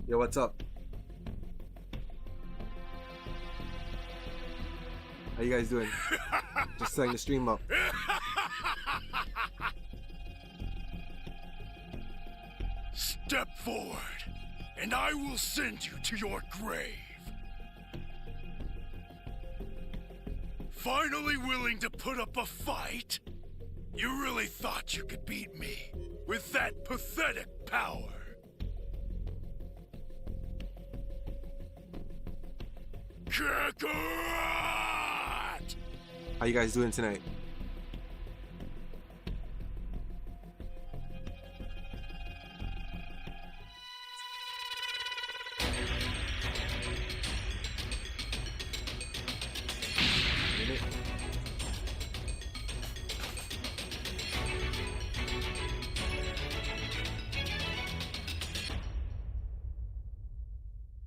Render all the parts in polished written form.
Yo, what's up? How you guys doing? Just setting the stream up. Step forward, and I will send you to your grave. Finally willing to put up a fight? You really thought you could beat me with that pathetic power? Kakarot! How you guys doing tonight?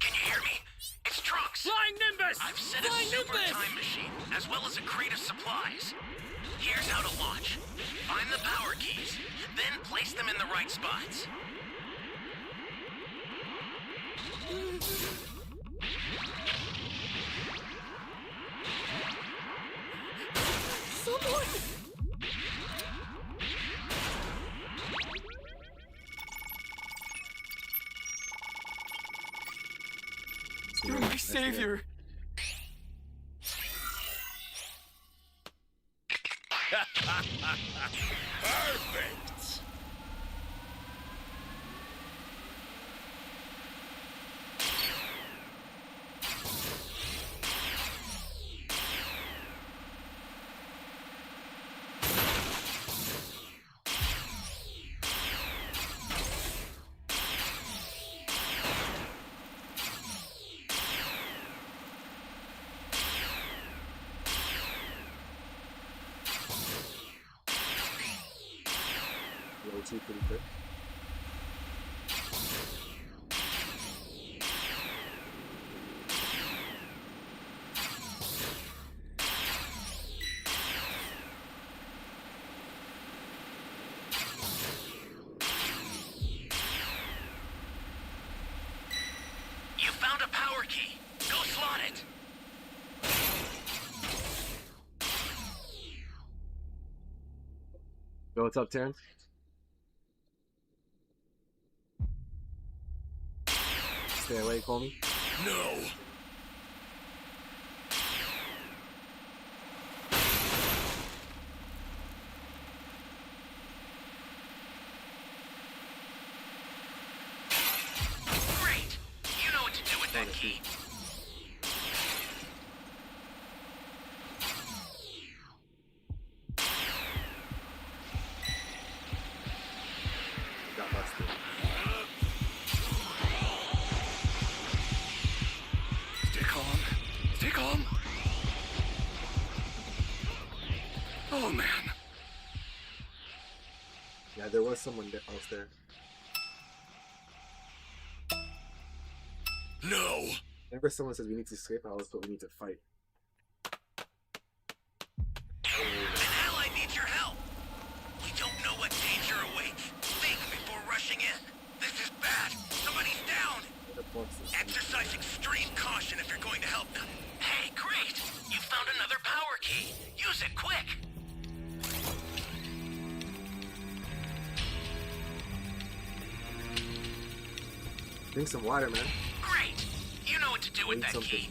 Can you hear me? It's Trunks! Flying Nimbus! I've set a Flying super Nimbus! time machine, as well as a crate of supplies. Here's how to launch. Find the power keys, then place them in the right spots. Someone! You're my savior! Perfect! Yo, two pretty quick. You found a power key. Go slot it. Yo, what's up, Terrence? Stay away, call me. No! Great! You know what to do with that key. Got busted. Stay calm. Stay calm. Oh, man. Yeah, there was someone else there. No! Whenever someone says we need to escape, I always put we need to fight. An ally needs your help. We don't know what danger awaits. Think before rushing in. This is bad. Somebody's down. What the fuck's this? Exercise extreme caution if you're going to help them. Hey, great! You found another power key. Use it quick. Drink some water, man. Great! You know what to do with Need that something. key.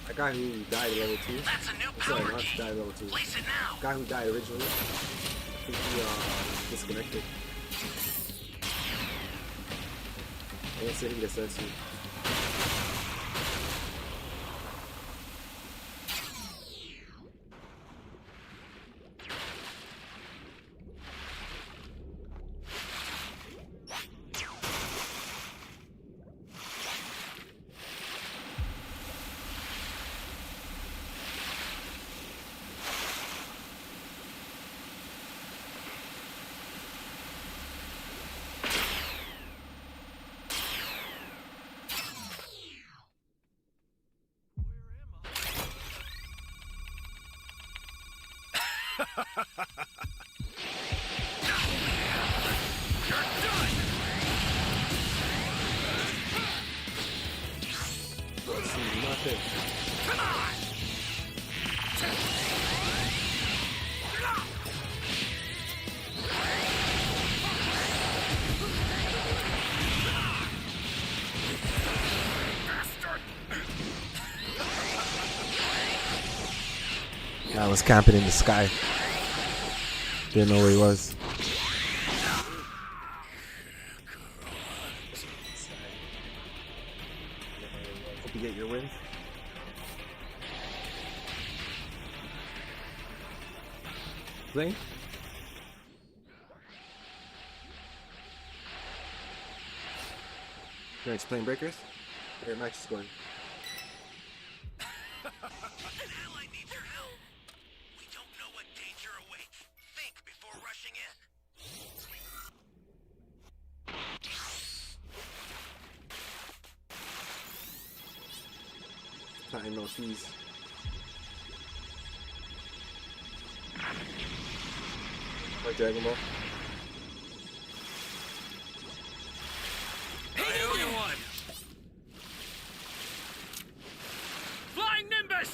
That guy who died at level 2. That's a new Sorry, power not key. died at level 2. Place it now. Guy who died originally. I think he disconnected. I didn't say he gets sense. See nothing. I was camping in the sky. Didn't know where he was. Hope you get your win. Playing? Nice playing breakers. Your match is going. An ally needs your help. We don't know what danger awaits. Think before rushing in. Planting no trees. Like Dragon Ball. Hey, one. Flying Nimbus!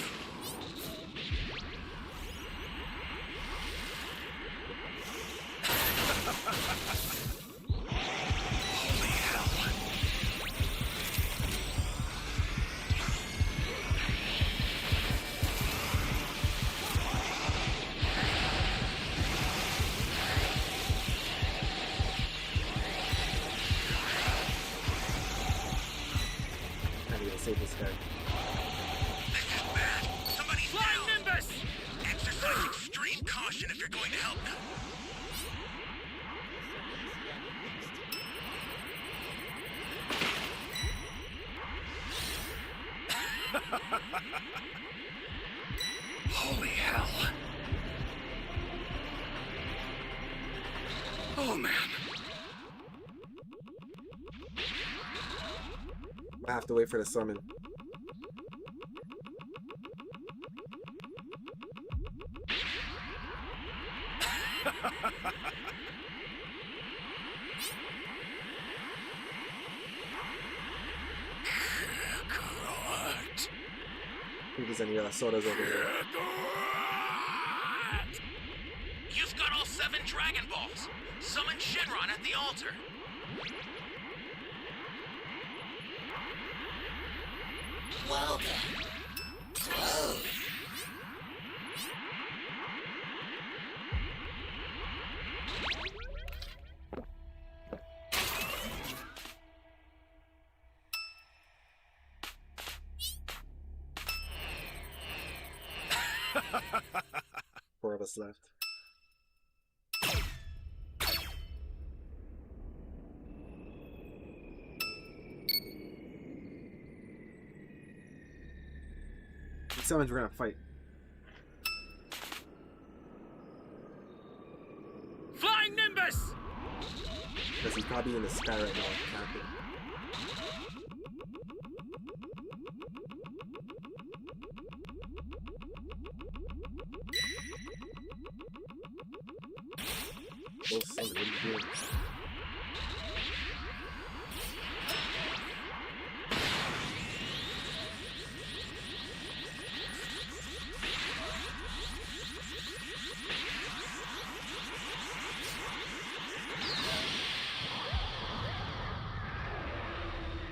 I need to save this guy. This is bad. Somebody's Flying down. Nimbus! Exercise extreme caution if you're going to help them. Holy hell. Oh, man. I have to wait for the summon. I think there's any sodas over here. You've got all 7 Dragon Balls. Summon Shenron at the altar. Well then. Four of us left. These summons we're gonna fight. Flying Nimbus! Because he's probably in the sky right now, camping. Oh, son, what are you doing?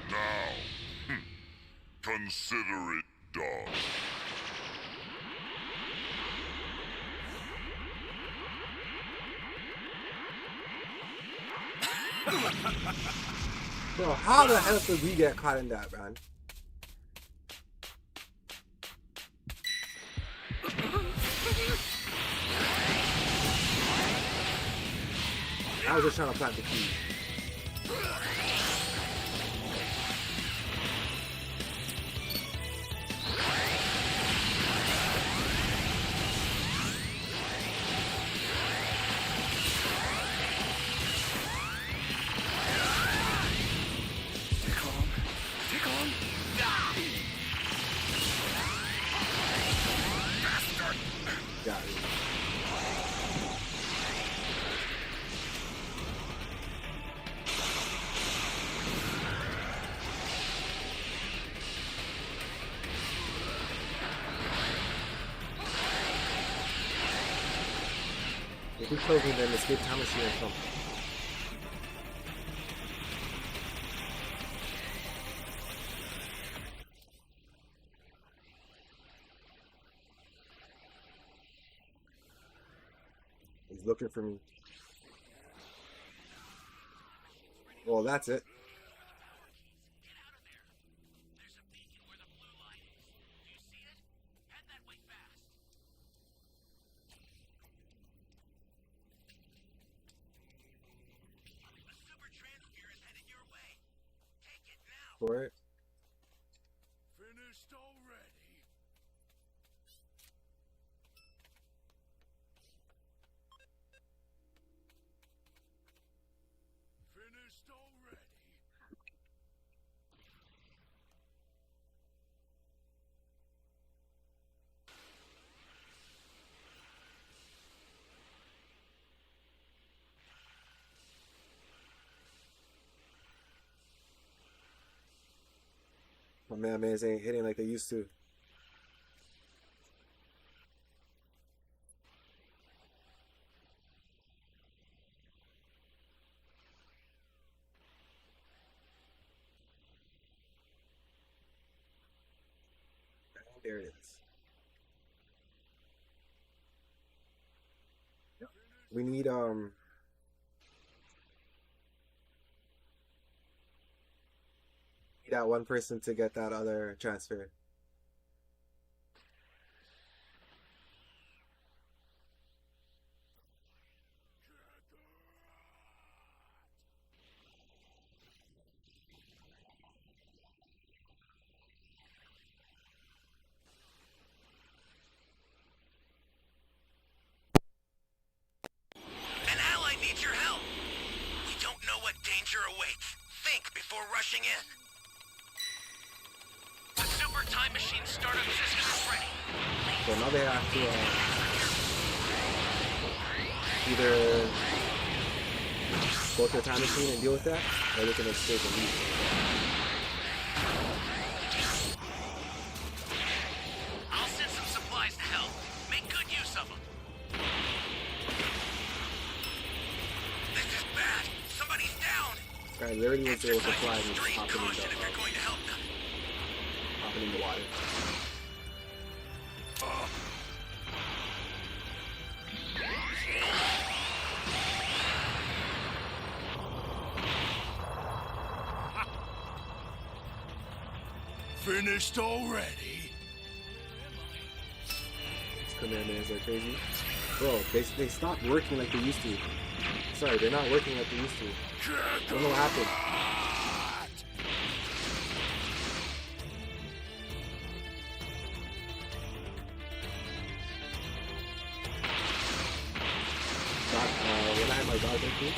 Now, consider it done. Bro, how the hell did we get caught in that, man? I was just trying to plant the key. Stay calm. Stay calm. Got it. If he kills me, then escape time machine and come. He's looking for me. Well, that's it. For it. Finished already. Finished already. My man, ain't hitting like they used to. There it is. Yep. We need that one person to get that other transfer. An ally needs your help. We don't know what danger awaits. Think before rushing in. The super time machine startup system is ready. So now they have to either go to the time machine and deal with that, or they can escape and leave. I'll send some supplies to help. Make good use of them. This is bad. Somebody's down. Guy literally was able to fly and just Exercise pop extreme caution if in you're going to help them. the water. Finished already. These commanders are crazy. Bro, they stopped working like they used to. Sorry, they're not working like they used to. I don't know what happened. When I had my dog with me,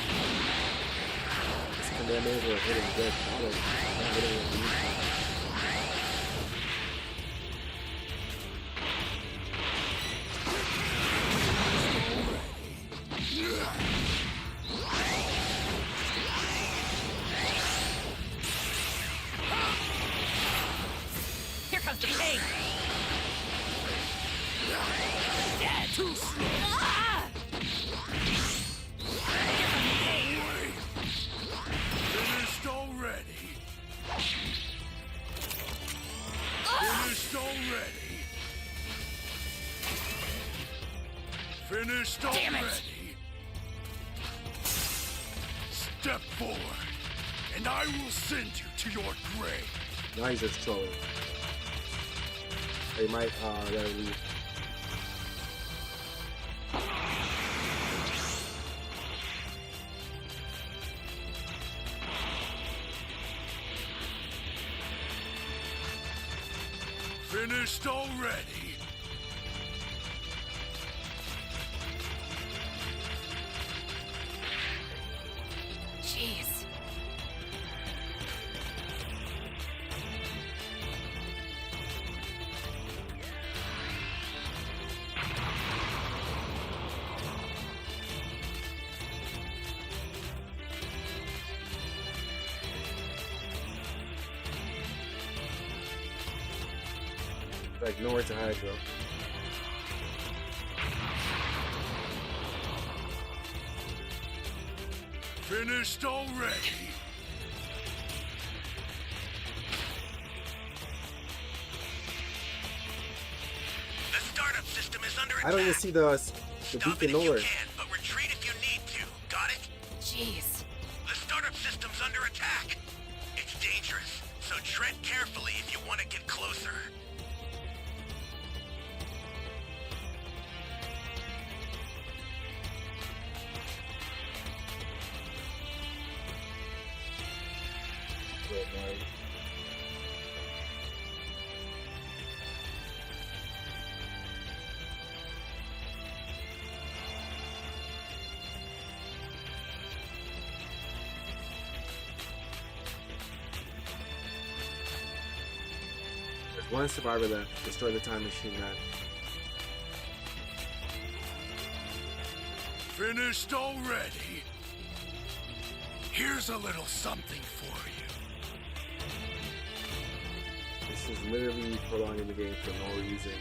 these commanders were hitting good. Not hitting with me. Here comes the pain! Too slow! Finished already. Finished already. Finished Damn it. already. Step forward, and I will send you to your grave. Now he's just trolling. They might let him leave. Finished already. Jeez. Like nowhere to hide, bro. Finished already. The startup system is under attack. I don't even see the Stop it beacon if you nowhere. can, but retreat if you need to. Got it? Jeez. The startup system's under attack. It's dangerous, so tread carefully if you want to get closer. There's one survivor left. Destroy the time machine, man. Finished already. Here's a little something for you. This is literally prolonging the game for no reason.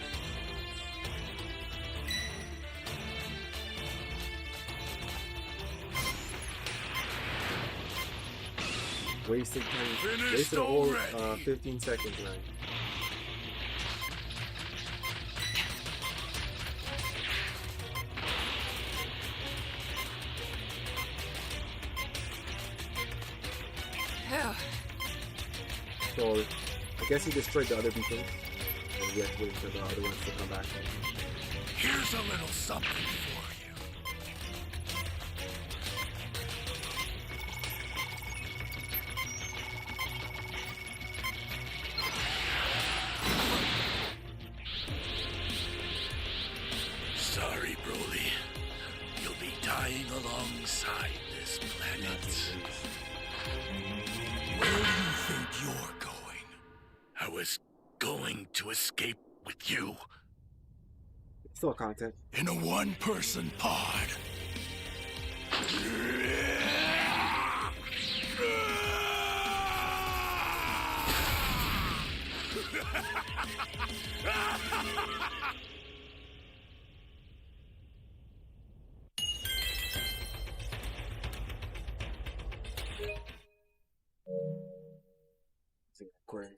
Wasted time. Finished Wasted a whole already. 15 seconds, man. Phew. So, I guess he destroyed the other beacon. And we have to wait for the other ones to come back. Here's a little something for you. Sorry, Broly. You'll be dying alongside this planet. Where do you think you're going? I was going to escape with you Still content. in a one-person pod. It's recording.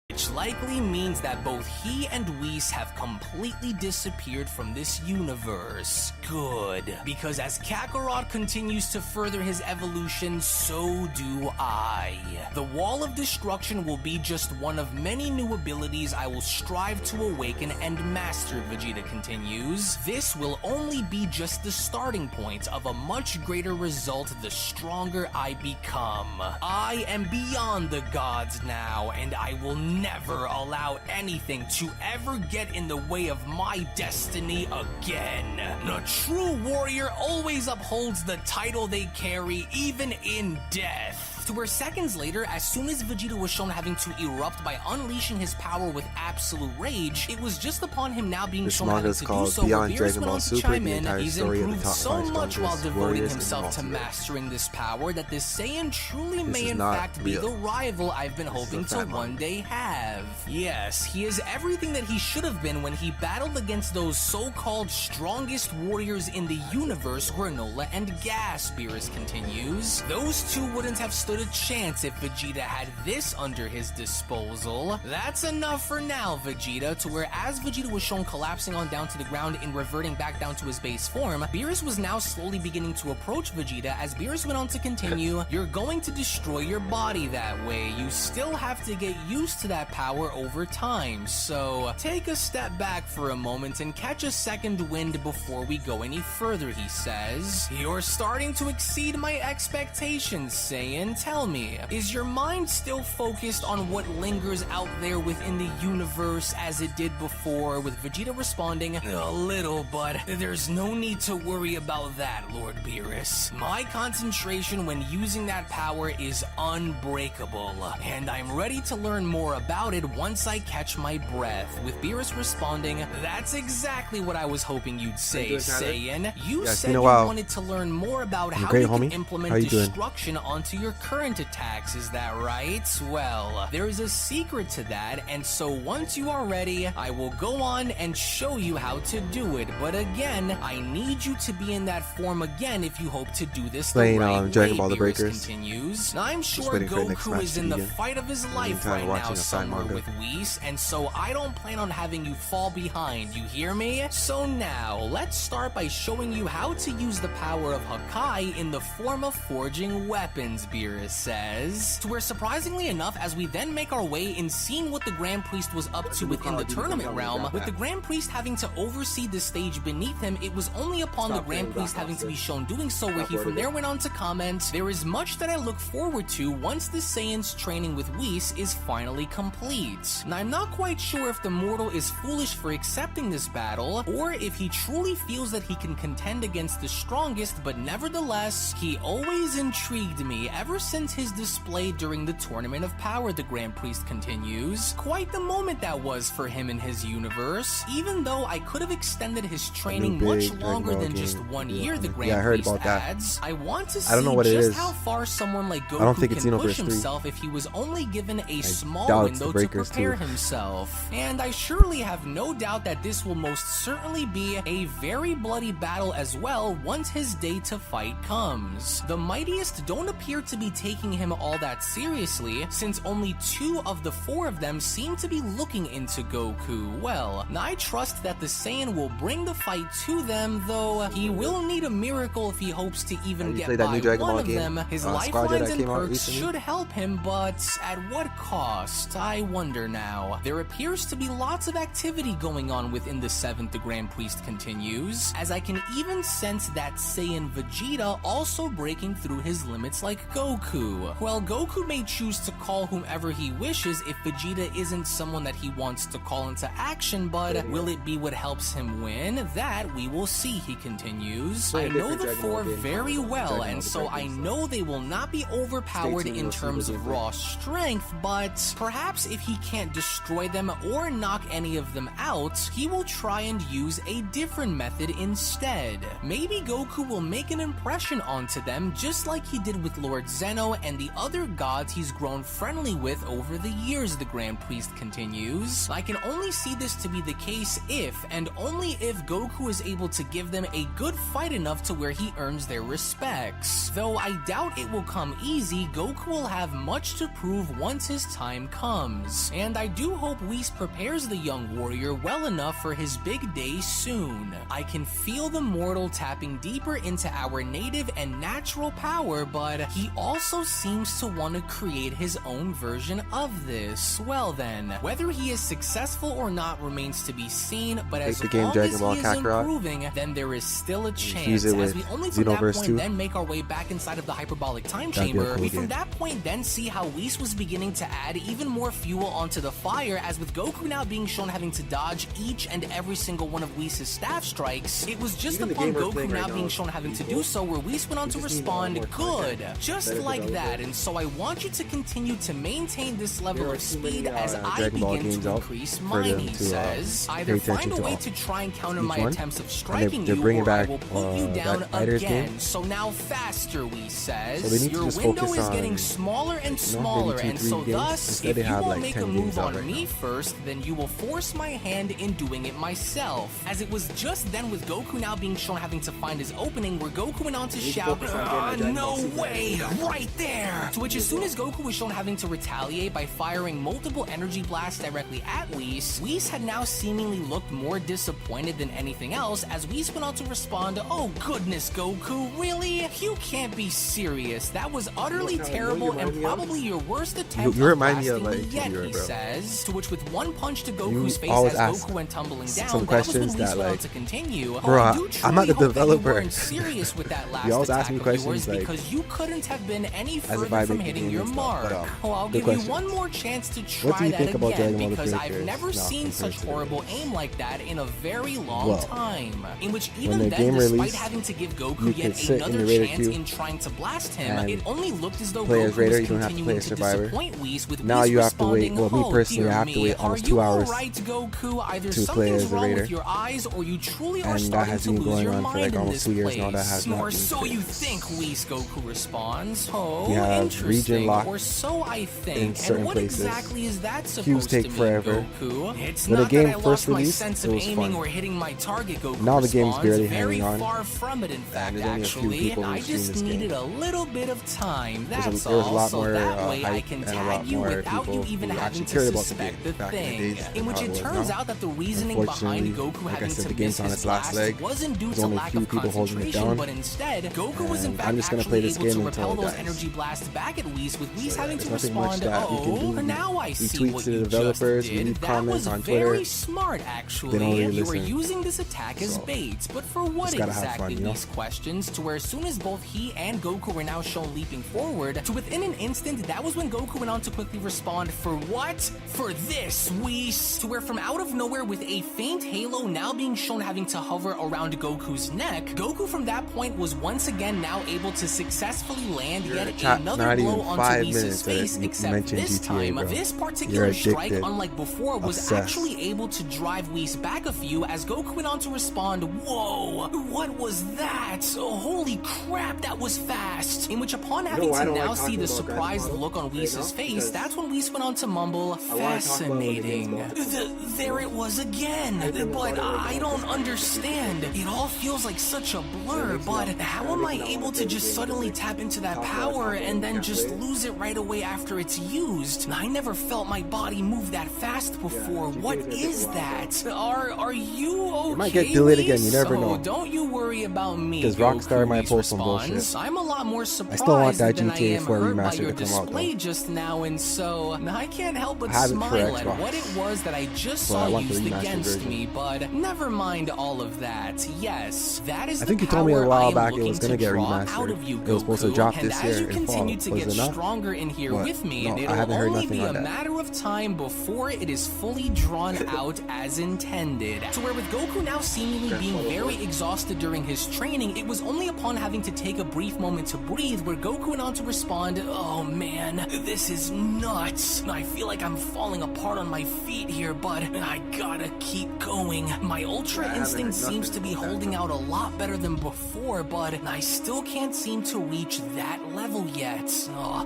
Which likely means that both he and Whis have completely disappeared from this universe. Good. Because as Kakarot continues to further his evolution, so do I. The Wall of Destruction will be just one of many new abilities I will strive to awaken and master, Vegeta continues. This will only be just the starting point of a much greater result the stronger I become. I am beyond the gods now, and I will never allow anything to ever get in the way of my destiny again. A true warrior always upholds the title they carry, even in death. To where seconds later, as soon as Vegeta was shown having to erupt by unleashing his power with absolute rage, it was just upon him now being This shown manga having is to do called so, where Beyond Beerus Dragon went Ball on to Super, chime the in. entire He's story of the improved top so 5 much while strongest devoting warriors in himself to Multiverse. mastering this power that this Saiyan truly This may is in not fact be real. the rival I've been This is hoping a to fan one manga. day have. Yes, he is everything that he should have been when he battled against those so-called strongest warriors in the universe, Granola and Gas, Beerus continues. Those two wouldn't have stood a chance if Vegeta had this under his disposal. That's enough for now, Vegeta, to where as Vegeta was shown collapsing on down to the ground and reverting back down to his base form, Beerus was now slowly beginning to approach Vegeta as Beerus went on to continue, "You're going to destroy your body that way. You still have to get used to that power over time, so take a step back for a moment and catch a second wind before we go any further," he says. "You're starting to exceed my expectations, Saiyan. Tell me, is your mind still focused on what lingers out there within the universe as it did before?" With Vegeta responding, "A little, but there's no need to worry about that, Lord Beerus. My concentration when using that power is unbreakable, and I'm ready to learn more about it once I catch my breath." With Beerus responding, "That's exactly what I was hoping you'd say, doing, Tyler? Saiyan. You Yeah, it's said been a you while. wanted to learn more about I'm how great, you can homie. implement How you doing? destruction onto your current current attacks, is that right? Well, there is a secret to that, and so once you are ready, I will go on and show you how to do it. But again, I need you to be in that form again if you hope to do this Playing, the right Dragon way, Ball The Beerus Breakers. continues. Now, I'm sure waiting for the next Goku match is to in the begin. fight of his life meantime, right watching now a side somewhere manga. with Whis, and so I don't plan on having you fall behind, you hear me? So now, let's start by showing you how to use the power of Hakai in the form of forging weapons, Beerus says. To where surprisingly enough, as we then make our way in seeing what the Grand Priest was up to within the tournament realm, with the Grand Priest having to oversee the stage beneath him, it was only upon the Grand Priest having to be shown doing so where he from there went on to comment, "There is much that I look forward to once the Saiyan's training with Whis is finally complete." Now, I'm not quite sure if the mortal is foolish for accepting this battle, or if he truly feels that he can contend against the strongest, but nevertheless, he always intrigued me ever since his display during the Tournament of Power, the Grand Priest continues. Quite the moment that was for him in his universe. Even though I could have extended his training big much Dragon longer Ball than game just 1 deal year, the coming. Grand Yeah, I heard Priest about that. adds, I want to see I don't know what it just is. how far someone like Goku I don't think it's can Xenoverse push 3. himself if he was only given a small doubt it's window the to Breakers prepare 2. himself. And I surely have no doubt that this will most certainly be a very bloody battle as well once his day to fight comes. The mightiest don't appear to be taking him all that seriously, since only 2 of the 4 of them seem to be looking into Goku. Well, I trust that the Saiyan will bring the fight to them, though he will need a miracle if he hopes to even Have you get played that by new Dragon one Ball of game? them. His Squadron lifelines that and came out perks recently? should help him, but at what cost? I wonder now. There appears to be lots of activity going on within the 7th, the Grand Priest continues, as I can even sense that Saiyan Vegeta also breaking through his limits like Goku. Well, Goku may choose to call whomever he wishes if Vegeta isn't someone that he wants to call into action, but will it be what helps him win? That we will see, he continues. I know the 4 very well, and so I know they will not be overpowered in terms of raw strength, but perhaps if he can't destroy them or knock any of them out, he will try and use a different method instead. Maybe Goku will make an impression onto them just like he did with Lord Zeno and the other gods he's grown friendly with over the years, the Grand Priest continues. I can only see this to be the case if, and only if, Goku is able to give them a good fight enough to where he earns their respects. Though I doubt it will come easy, Goku will have much to prove once his time comes. And I do hope Whis prepares the young warrior well enough for his big day soon. I can feel the mortal tapping deeper into our native and natural power, but he also seems to want to create his own version of this. Well then, whether he is successful or not remains to be seen, but as the game long Dragon as Ball he is Kakarot. improving, then there is still a chance. Use it As with we only from that Xenoverse point 2. then make our way back inside of the hyperbolic time That'd be a chamber, cool we from game. that point then see how Whis was beginning to add even more fuel onto the fire, as with Goku now being shown having to dodge each and every single one of Whis' staff strikes. It was just Even the upon game we're Goku playing now right now being is shown having to equal. do so where Whis went on to We just need respond, more good, content. just Better like develop that. it. And so I want you to continue to maintain this level There are of too many, speed as I Dragon Ball begin games to out increase for mine, them he to, says. pay Either find attention a to way all- to try and counter each my one. attempts of And striking they're you, bringing or I back, will put you down that Fighters again. game. So now faster, Whis says. So they need to Your just window focus is getting on, smaller and maybe smaller, 2, and 3 so games. thus, Instead if they you have, will like, make 10 a move games out on right me now. first, then you will force my hand in doing it myself. As it was just then with Goku now being shown having to find his opening, where Goku went on to need to shout, focus on getting a Dragon no Ball Z way, fighter." right there! To which as soon as Goku was shown having to retaliate by firing multiple energy blasts directly at Whis, Whis had now seemingly looked more disappointed than anything else, as Whis went on to respond, oh goodness Goku, really? You can't be serious. That was utterly You know what terrible you and remind me of? probably your worst attempt you of remind me of, blasting like, me yet, Yu-Gi-Oh, he bro. says. To which with one punch to Goku's face always as ask Goku went tumbling down, some that was when questions Whis that, went on like, to continue. bro, I do I'm not truly the hope that you developer. weren't serious with that last You always ask attack me of yours, questions, like, because you couldn't have been any if further I from make the hitting game your and stuff, mark. but, Well, I'll good give you question. one more chance to try What do you that think about again, Dragon Ball The because I've Breakers never now seen compared such to horrible aim like that in a very long Well, time. In which when even the then, game despite released, having to give you Goku could yet sit in another the Raider chance queue in trying to blast him, and it only looked as though play as Goku Raider. was You don't have to play continuing as to Survivor. disappoint Whis, with Now Whis you have to wait. responding, Well, me "Oh, personally, I dear have to me, wait almost are 2 you hours alright, Goku? Either to play something's as a wrong Raider. with your eyes, or you truly are And that starting has to been lose going your on for, mind like, in almost this 2 years now. That place. has not Or been so you fixed. think, Whis, Goku responds. Oh, Oh, You have interesting. region lock Or so I think. in certain and what places. exactly is that supposed Queues take to mean, forever. Goku? It's When the not game that I first lost my released, sense it of was aiming fun. or hitting my target. Goku Now the game's responds. barely Very hanging on. far from it, in fact, there's only a few actually. people I who've seen just this needed game. a little bit of time. There That's was a all. lot So more that way I hype can and a tag lot you more without you people even who having actually to cared about the suspect game the back in the thing. days In than which how it it was turns now. out that the reasoning behind Unfortunately, Goku like I having said, to the game's miss on his its last blast leg. wasn't due There's to only a lack few of people holding it concentration, down. but instead Goku was in And fact I'm just gonna actually play this able to game repel until it those dies. energy blasts back at Whis, with Whis having to there's nothing much respond, that we can do. now I We see tweet what to the you just developers, we did. leave That comments was on very Twitter. smart, They actually. don't really You were listen. using this attack as So, bait, but for what just gotta have exactly? fun, you know? These questions, to where as soon as both he and Goku were now shown leaping forward, to within an instant, that was when Goku went on to quickly respond, for what? For this, Whis! To where from out of nowhere, with a faint halo now being shown having to hover around Goku's neck, Goku from that point was once again now able to successfully land You're in yet the chat another not blow even onto 5 Whis' minutes that face, you except mentioned this GTA, time, bro. this particular You're strike, addicted. unlike before, was Obsessed. actually able to drive Whis back a few as Goku went on to respond, whoa, what was that? Oh, holy crap, that was fast. In which upon having why I to don't now like see talking the about Grand surprised Theft Auto look on right Whis' now, face, because that's when Whis went on to mumble, I wanna talk about when the game's fascinating. going. There it was again. But I don't understand. It all feels like such a blur, but how am I able to just suddenly tap into that power and then just lose it right away after it's used? I never felt my body move that fast before. What is that? Are you okay? It might get delayed again, you Whis? never Oh, know. don't you worry about me. Because Rockstar Goku, might Whis pull some responds. bullshit. I'm a lot more surprised still want that than I GTA am 4 hurt by remaster your to come out, though. display just now, and so I can't help but I have it for smile at Xbox. what it was that I just But I saw want the used remastered against version. me. But never mind all of that. Yes, that is I think the you told me a power while I am back it looking was gonna to get draw remastered. out of you, It was supposed to Goku. drop And this as year you in fall, continue to was get it not? stronger in here But, with me, no, and I it'll haven't heard only nothing be a on that. matter of time before it is fully drawn out as intended. To where with Goku now seemingly being very exhausted during his training, it was only upon having to take a brief moment to breathe where Goku went on to respond, oh man, this is nuts. I feel like I'm falling apart on my feet here, but I gotta keep going. My Ultra Instinct seems to be holding out a lot better than before, but I still can't seem to reach that level yet.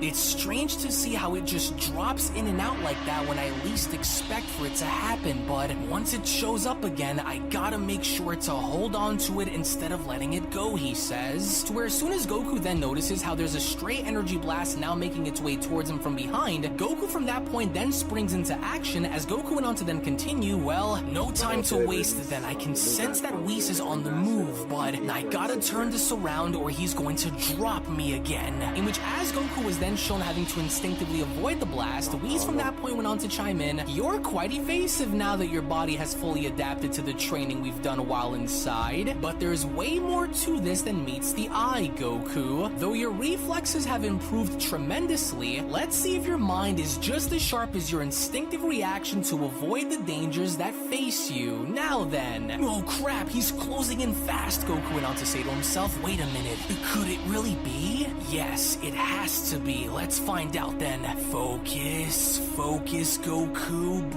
It's strange to see how it just drops in and out like that when I least expect for it to happen, but once it shows up again, I gotta make sure to hold on to it instead of letting it go, he says. To where as soon as Goku then notices how there's a stray energy blast now making its way towards him from behind, Goku from that point then springs into action as Goku went on to then continue, well, no time to waste then. I can sense that Whis is on the move, but I gotta turn this around or he's going to drop me again. In which as Goku was then shown having to instinctively avoid the blast, Whis from that point went on to chime in, you're quite evasive now that your body has fully adapted to the training we've done while inside, but there's way more to this than meets the eye, Goku. Though your reflexes have improved tremendously, let's see if your mind is just as sharp as your instinctive reaction to avoid the dangers that face you. Now then. Oh crap, he's closing in fast, Goku went on to say to himself. Wait a minute, could it really be? Yes, it has to be. Let's find out then. Focus, Goku,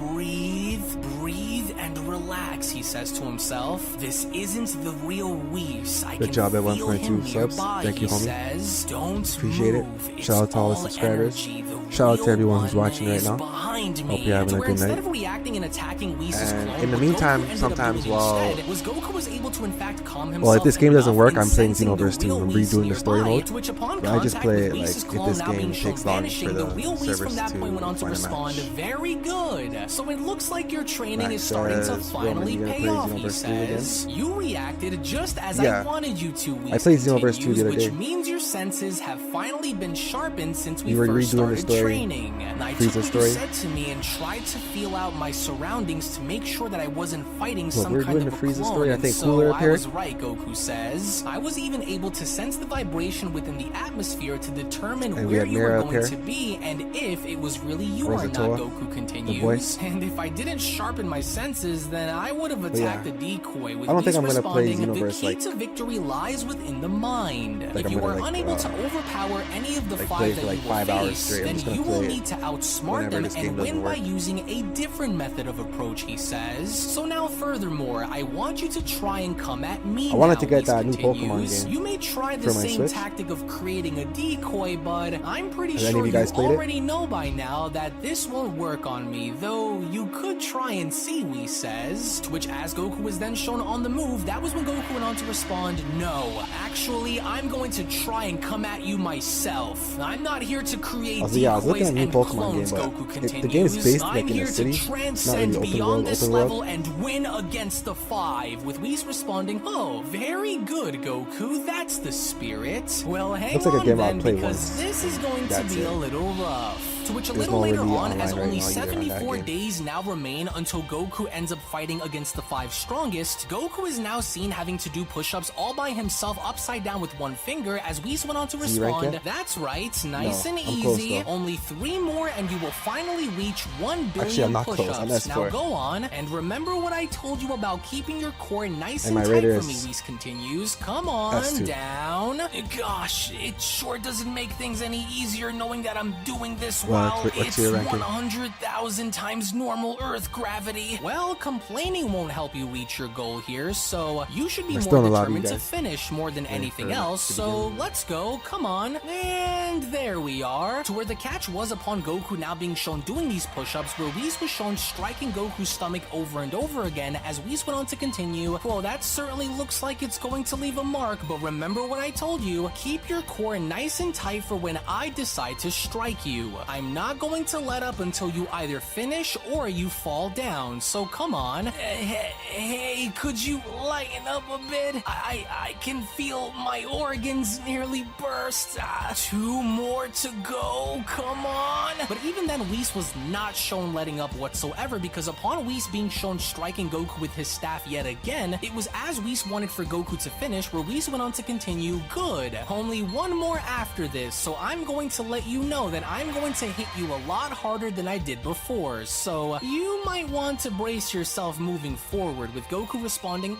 breathe and relax, he says to himself. This isn't the real Whis. I Good can job at feel 1.2 him subs. nearby, Thank you, he homie. says. Don't Appreciate it. move. It's Shout out to all the all subscribers. energy. The Shout out to real everyone who's one watching right is now. behind Hope me. you're having To a where good instead night. of reacting and attacking Whis' And clone, in the what meantime, Goku ended up sometimes doing while- instead was Goku was able to in fact calm himself. Well, if this game enough doesn't work, in I'm playing sensing Xenoverse 2. real I'm Whis redoing the story nearby, mode. to which upon But I just contact play with it, like, Whis' if clone this now being game shown takes long vanishing, for the the real Whis servers from that to point went on to find a respond, match. very good. So it looks like your training Max is starting to says, finally Roman, you gonna pay play off, he Xenoverse 2 again? says. You reacted just as Yeah. I wanted you to, Whis I played Xenoverse 2 the continues, other which day. means your senses have finally been sharpened since we You were first redoing the started story, training. And I took Frieza what story. you said to me and tried to feel out my surroundings to make sure that I wasn't fighting What, some we're kind doing of the a Frieza clone. story? I And think so Cooler I appeared. was right, Goku says. I was even able to sense the vibration within the atmosphere to determine And we where had you were Mira going appear. to be and if it was really you or not, Rosatoa, Goku the continues. voice. And if I didn't sharpen my senses, then I would have attacked yeah. the decoy. With I don't think Whis I'm gonna play responding, Xenoverse, the key like- to victory lies within the mind. Like, If I'm you gonna, are like, unable to overpower any of the like, five play that for, like, you will 5 hours face, straight. I'm then just gonna you will play it need to outsmart whenever them this game and doesn't win by work. using a different method of approach, he says. So now furthermore, I want you to try and come at me I wanted now, to get Whis that new Pokemon continues. game You may try the for my same Switch. tactic of creating a a decoy, but I'm pretty Has any sure of you you guys played it? already know by now that this won't work on me, though you could try and see, Whis says. To which, as Goku was then shown on the move, that was when Goku went on to respond, no, actually, I'm going to try and come at you myself. I'm not here to create Also, yeah, I was looking decoys at a new and Pokemon clones, game, but Goku the continues. game is based, like, I'm in a here city. to It's not transcend really beyond this open world. level and win against the 5, with Whis responding, oh, very good, Goku, that's the spirit. Well, hang Looks like a on game I'll then, play because once. this is going to That's be it. a little rough. To which a There's little no later really on, online as right only now either on that 74 game. days now remain until Goku ends up fighting against the 5 strongest, Goku is now seen having to do push-ups all by himself upside down with one finger, as Whis went on to Is he ranked respond, yet? that's right, nice No, and I'm close, easy, though. only 3 more and you will finally reach 1 billion Actually, I'm not close. I'm push-ups. Now S4. go on, and remember what I told you about keeping your core nice And and my tight radar for me, is Whis continues. Come on, S2. down. Gosh, it sure doesn't make things any easier knowing that I'm doing this Well, while what's it's your ranking? 100,000 times normal Earth gravity. Well, complaining won't help you reach your goal here, so you should be We're more still in the lobby, determined to guys. finish more than anything for else, the so beginning. let's go, come on. And there we are. To where the catch was upon Goku now being shown doing these push-ups, where Whis was shown striking Goku's stomach over and over again, as Whis went on to continue, well, that certainly looks like it's going to leave a mark, but remember what I told you, keep your core nice and tight for when I decide to strike you. I'm not going to let up until you either finish or you fall down, so come on. Hey, could you lighten up a bit? I can feel my organs nearly burst. 2 more to go, come on. But even then, Whis was not shown letting up whatsoever, because upon Whis being shown striking Goku with his staff yet again, it was as Whis wanted for Goku to finish, where Whis went on to continue, good. Only 1 more after this, so I'm going to let you know that I'm going to hit you a lot harder than I did before, so you might want to brace yourself moving forward, with Goku responding,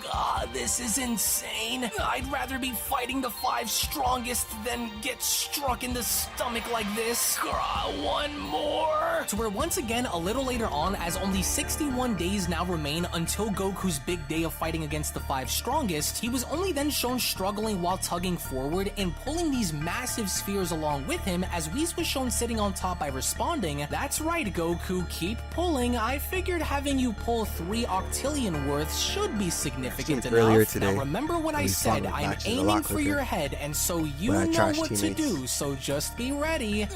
this is insane. I'd rather be fighting the 5 strongest than get struck in the stomach like this. 1 more. To where once again, a little later on, as only 61 days now remain until Goku's big day of fighting against the 5 strongest, he was only then shown struggling while tugging forward and pulling these massive spheres along with him, as Whis was shown sitting on top by responding, that's right, Goku, keep pulling. I figured having you pull 3 octillion worths should be significant Earlier enough. today, Now remember what I we saw said, the I'm matches a aiming lot for quicker your head, and so you when I know trash what to teammates. do, so just be ready.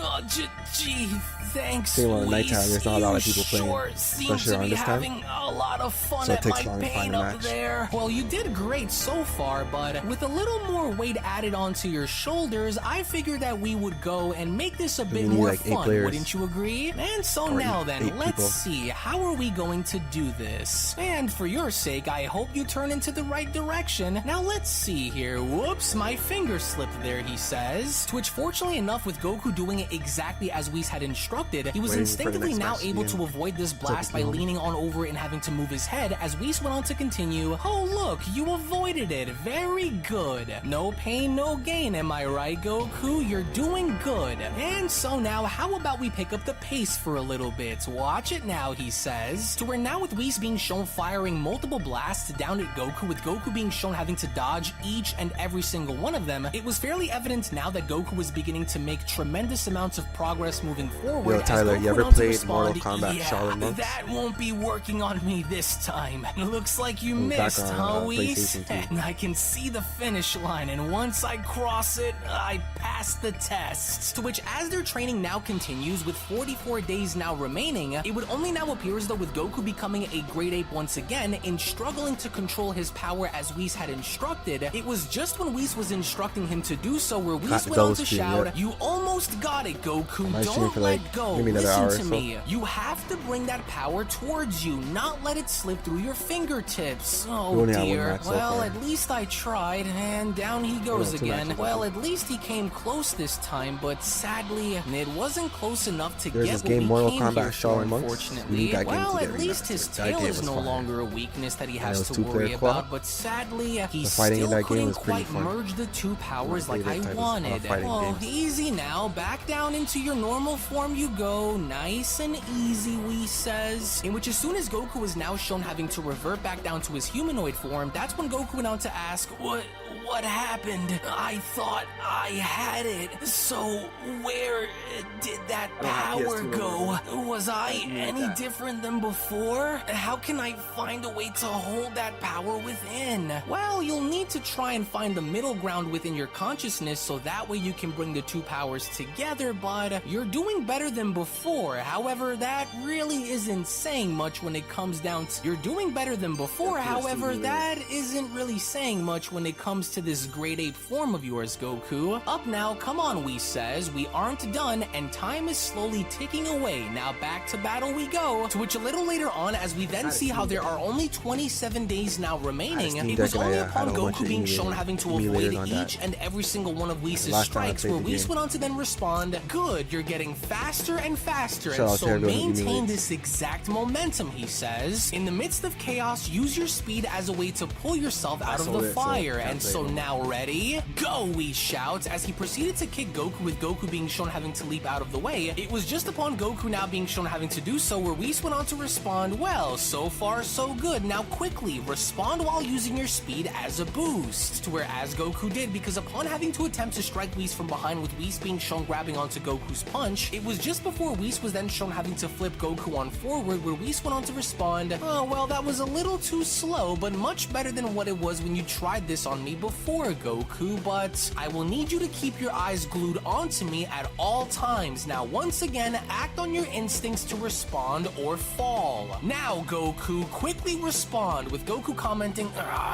Gee, thanks, Same on the Whis. nighttime, there's not a lot of You people playing, sure seem especially to around be this time. having a lot of fun So it at takes my long to pain find a up match. there. Well, you did great so far, but with a little more weight added onto your shoulders, I figured that we would go and make this a bit you need, more like, 8 fun, players. wouldn't you agree? And so Or now 8 then, let's people. see, how are we going to do this? And for your sake, I hope you turn into the right direction. Now let's see here. Whoops, my finger slipped there, he says. To which, fortunately enough, with Goku doing it exactly as Whis had instructed, he was Waiting for the instinctively next now match to able begin. to avoid this blast by Pokemon. leaning on over and having to move his head, as Whis went on to continue, oh look, you avoided it, very good. No pain, no gain, am I right, Goku? You're doing good. And so now, how about we pick up the pace for a little bit? Watch it now, he says. To where now with Whis being shown firing multiple blasts down at Goku, with Goku being shown having to dodge each and every single one of them, it was fairly evident now that Goku was beginning to make tremendous amounts of progress moving forward. Yo, as Tyler, Goku you ever went on to played Mortal respond, Kombat yeah, Shaolin Monks? that won't be working on me this time. Looks like you Back missed, on, huh, Whis? PlayStation 2. And I can see the finish line, and once I cross it, I pass the test. To which, as their training now continues, with 44 days now remaining, it would only now appear as though with Goku becoming a Great Ape once again, and struggling to control his power as Whis had instructed, it was just when Whis was instructing him to do so where Whis Got the went on double to stream, shout, yeah. you almost got it, Goku, Might stream don't for, let like, go, maybe another hour listen or to so. me. You have to bring that power towards you, not let it slip through your fingertips. We Oh only have one dear. match so Well, far. at least I tried, and down he goes Yeah, 2 again. matches. Well, at least he came close this time, but sadly, it wasn't close enough to There's get this what game, we Mortal came Kombat here for, Shaolin Monks. unfortunately. We need that game Well, to get at least remastered. his That tail game is was no fire. longer a weakness that he it has was to 2-player worry co-op. about, but sadly, he The fighting in still that game couldn't was pretty quite fun. merge the 2 powers like I favorite type of, wanted. fighting Well, games. easy now, back down into your normal form you go, nice and easy, Whis says. In which, as soon as Goku is now shown having to revert back down to his humanoid form, that's when Goku went on to ask, what happened? I thought I had it. So where did that I don't have power PS2 go? anymore. Was I need any that. different than before? How can I find a way to hold that power within? Well, you'll need to try and find the middle ground within your consciousness so that way you can bring the two powers together, but you're doing better than before. However, that really isn't saying much when it comes down to... You're doing better than before, Yeah, however, PS2 that isn't really saying much when it comes to this great ape form of yours, Goku. Up now, come on, Whis says. We aren't done, and time is slowly ticking away. Now back to battle we go. To which a little later on, as we then see how there are only 27 days now remaining, Steam it was Deck, and only I upon had a bunch Goku of being shown emulators having to avoid on that. each and every single one of Whis' Last time I strikes played where the Whis game. went on to then respond, good, you're getting faster and faster, Shout and out to so everyone who maintain emulates. this exact momentum, he says. In the midst of chaos, use your speed as a way to pull yourself out of sold the it, so fire, can't and play so it. now ready? Go, Whis shouts, as he proceeded to kick Goku with Goku being shown having to leap out of the way. It was just upon Goku now being shown having to do so where Whis went on to respond, well, so far so good. Now quickly, respond while using your speed as a boost. To where as Goku did, because upon having to attempt to strike Whis from behind with Whis being shown grabbing onto Goku's punch, it was just before Whis was then shown having to flip Goku on forward where Whis went on to respond, oh, well, that was a little too slow, but much better than what it was when you tried this on me before, Goku, but I will need you to keep your eyes glued onto me at all times. Now, once again, act on your instincts to respond or fall. Now, Goku, quickly respond, with Goku commenting,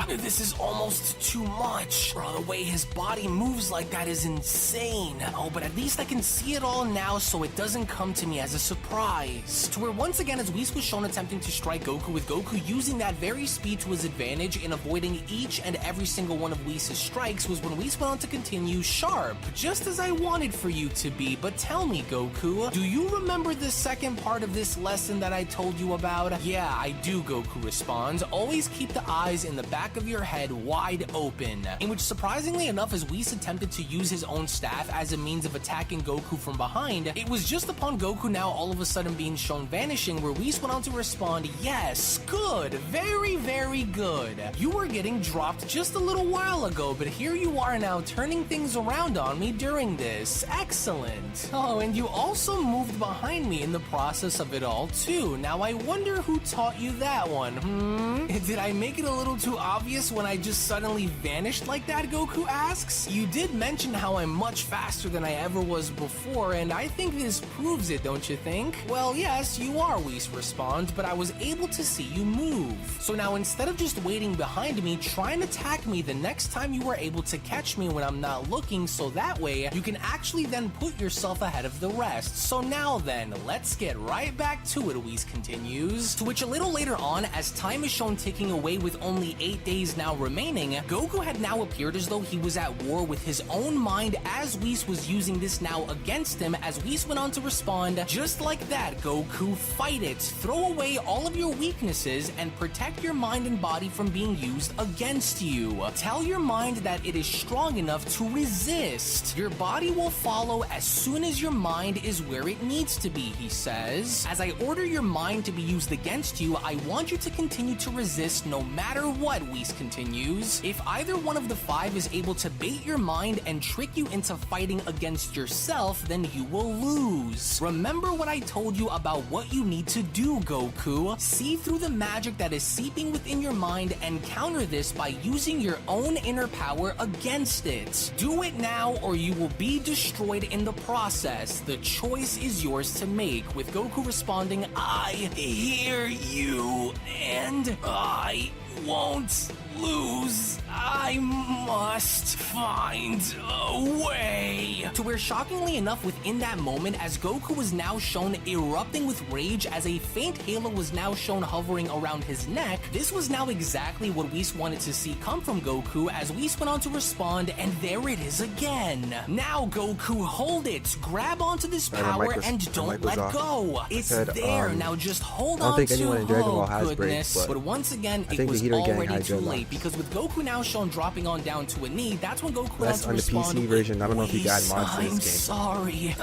this is almost too much. Bro, the way his body moves like that is insane. Oh, but at least I can see it all now so it doesn't come to me as a surprise. To where once again, as Whis was shown attempting to strike Goku with Goku using that very speed to his advantage in avoiding each and every single one of Whis' strikes was when Whis went on to continue sharp, just as I wanted for you to be. But tell me, Goku, do you remember the second part of this lesson that I told you about? Yeah, I do, Goku responds. Always keep the eyes in the back of your head wide open. In which, surprisingly enough, as Whis attempted to use his own staff as a means of attacking Goku from behind, it was just upon Goku now all of a sudden being shown vanishing where Whis went on to respond, yes, good, very, very good. You were getting dropped just a little while ago, but here you are now turning things around on me during this. Excellent. Oh, and you also moved behind me in the process of it all too. Now I wonder who taught you that one, Did I make it a little too obvious when I just suddenly vanished like that, Goku asks? You did mention how I'm much faster than I ever was before, and I think this proves it, don't you think? Well, yes, you are, Whis responds, but I was able to see you move. So now instead of just waiting behind me, try and attack me the next time you are able to catch me when I'm not looking, so that way you can actually then put yourself ahead of the rest. So now then, let's get right back to it, Whis continues. To which a little later on, as time is shown ticking away with only 8 days now remaining, Goku had now appeared as though he was at war with his own mind as Whis was using this now against him, as Whis went on to respond, just like that, Goku, fight it. Throw away all of your weaknesses and protect your mind and body from being used against you. Tell your mind that it is strong enough to resist. Your body will follow as soon as your mind is where it needs to be, he says. As I order your mind to be used against you, I want you to continue to resist no matter what, Whis continues. If either one of the 5 is able to bait your mind and trick you into fighting against yourself, then you will lose. Remember what I told you about what you need to do, Goku. See through the magic that is seeping within your mind and counter this by using your own inner power against it. Do it now or you will be destroyed in the process. The choice is yours to make, with Goku responding, I hear you, and I won't lose. I must find a way. To where, shockingly enough, within that moment, as Goku was now shown erupting with rage as a faint halo was now shown hovering around his neck, this was now exactly what Whis wanted to see come from Goku, as Whis went on to respond, and there it is again. Now, Goku, hold it. Grab onto this power and don't let go. It's there. Now just hold on to it. Oh, goodness. But once again, it was Heater Gang already Hydra too late locks. because with Goku now shown dropping on down to a knee, that's when Goku went on That's to on the respond. PC version. I don't know if you can add mods to I'm this game. sorry.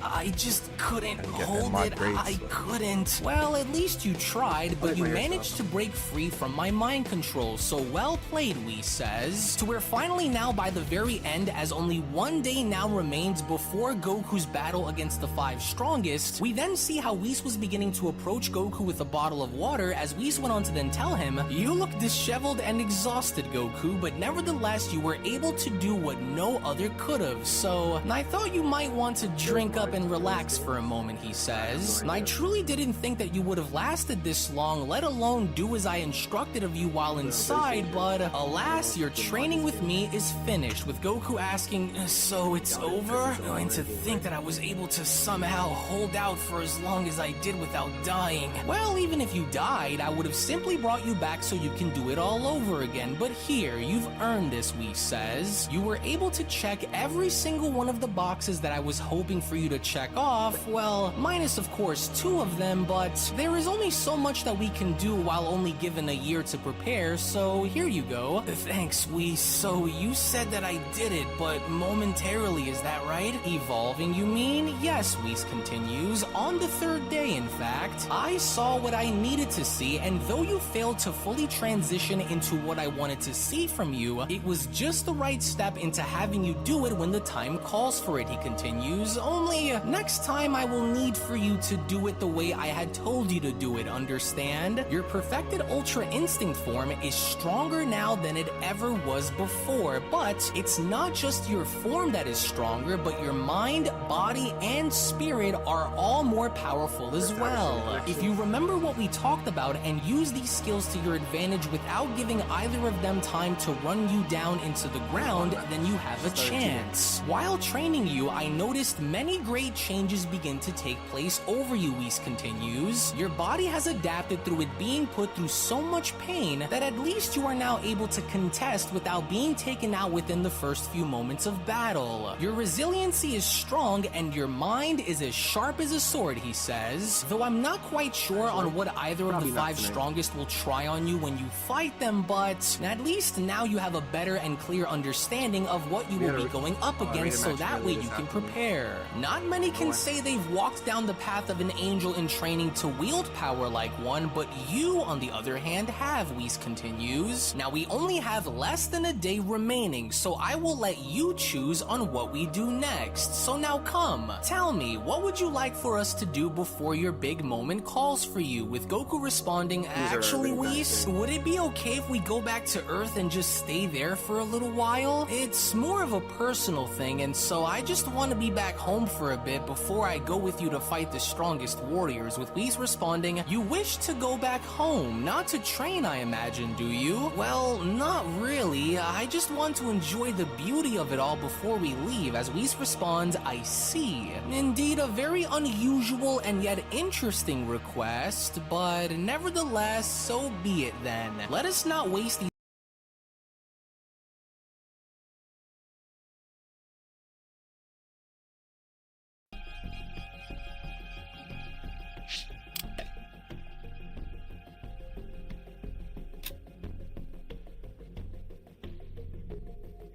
I just couldn't Gotta get them hold mod it. grades, I so. couldn't. Well, at least you tried, but like you my managed to break free from my mind control. So well played, Whis says. To where finally now by the very end, as only one day now remains before Goku's battle against the 5 strongest, we then see how Whis was beginning to approach Goku with a bottle of water, as Whis went on to then tell him, "You look disheveled and exhausted, Goku, but nevertheless you were able to do what no other could have, so I thought you might want to drink up and relax for a moment," he says. "And I truly didn't think that you would have lasted this long, let alone do as I instructed of you while inside, but alas, your training with me is finished," with Goku asking, "So it's over?" And to think that I was able to somehow hold out for as long as I did without dying. Well, even if you died, I would have simply brought you back so you can do it all over again, but here, you've earned this, Whis says. You were able to check every single one of the boxes that I was hoping for you to check off, well, minus of course 2 of them, but there is only so much that we can do while only given a year to prepare, so here you go. Thanks, Whis. So you said that I did it, but momentarily, is that right? Evolving, you mean? Yes, Whis continues. On the 3rd day, in fact, I saw what I needed to see, and though you failed to fully transition into what I wanted to see from you, it was just the right step into having you do it when the time calls for it, he continues. Only next time I will need for you to do it the way I had told you to do it, understand? Your perfected Ultra Instinct form is stronger now than it ever was before, but it's not just your form that is stronger, but your mind, body, and spirit are all more powerful as well. If you remember what we talked about and use these skills to your advantage without giving either of them time to run you down into the ground, then you have a chance. While training you, I noticed many great changes begin to take place over you, Whis continues. Your body has adapted through it being put through so much pain that at least you are now able to contest without being taken out within the first few moments of battle. Your resiliency is strong and your mind is as sharp as a sword, he says. Though I'm not quite sure on what either of the 5 strongest will try on you when you fight them, but at least now you have a better and clear understanding of what you will be going up against, so that way you can prepare. Not many can say they've walked down the path of an angel in training to wield power like one, but you, on the other hand, have, Whis continues. Now we only have less than a day remaining, so I will let you choose on what we do next. So now come, tell me, what would you like for us to do before your big moment calls for you? With Goku responding, "Actually, Whis, would it be okay if we go back to Earth and just stay there for a little while? It's more of a personal thing, and so I just want to be back home for a bit before I go with you to fight the strongest warriors." With Whis responding, "You wish to go back home, not to train, I imagine, do you?" "Well, not really. I just want to enjoy the beauty of it all before we leave." As Whis responds, "I see. Indeed, a very unusual and yet interesting request, but nevertheless, so be it then. Let us not waste these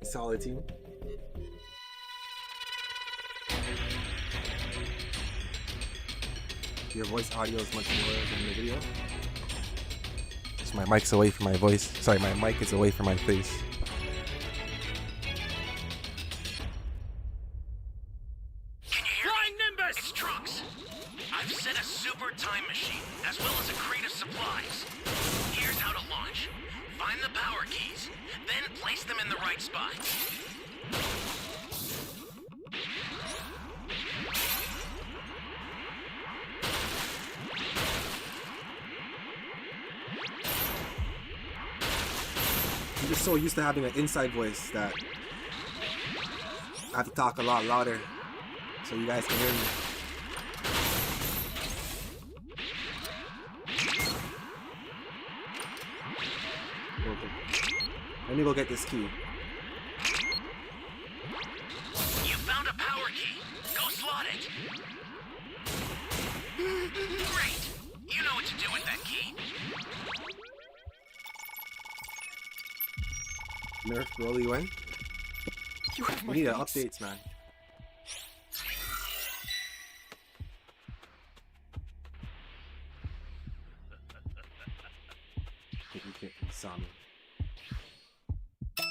Solid team. Your voice audio is much lower than the video. So my mic's away from my voice. Sorry, my mic is away from my face. Can you hear Flying me? Nimbus! It's Trunks. I've set a super time machine, as well as a crate of supplies. Here's how to launch. Find the power keys, then place them in the right spots. I'm just so used to having an inside voice that I have to talk a lot louder so you guys can hear me. Let me go get this key. You found a power key. Go slot it. Great. You know what to do with that key. Nerf Broly when? You have my We need thanks. updates, man. I think he saw me. You're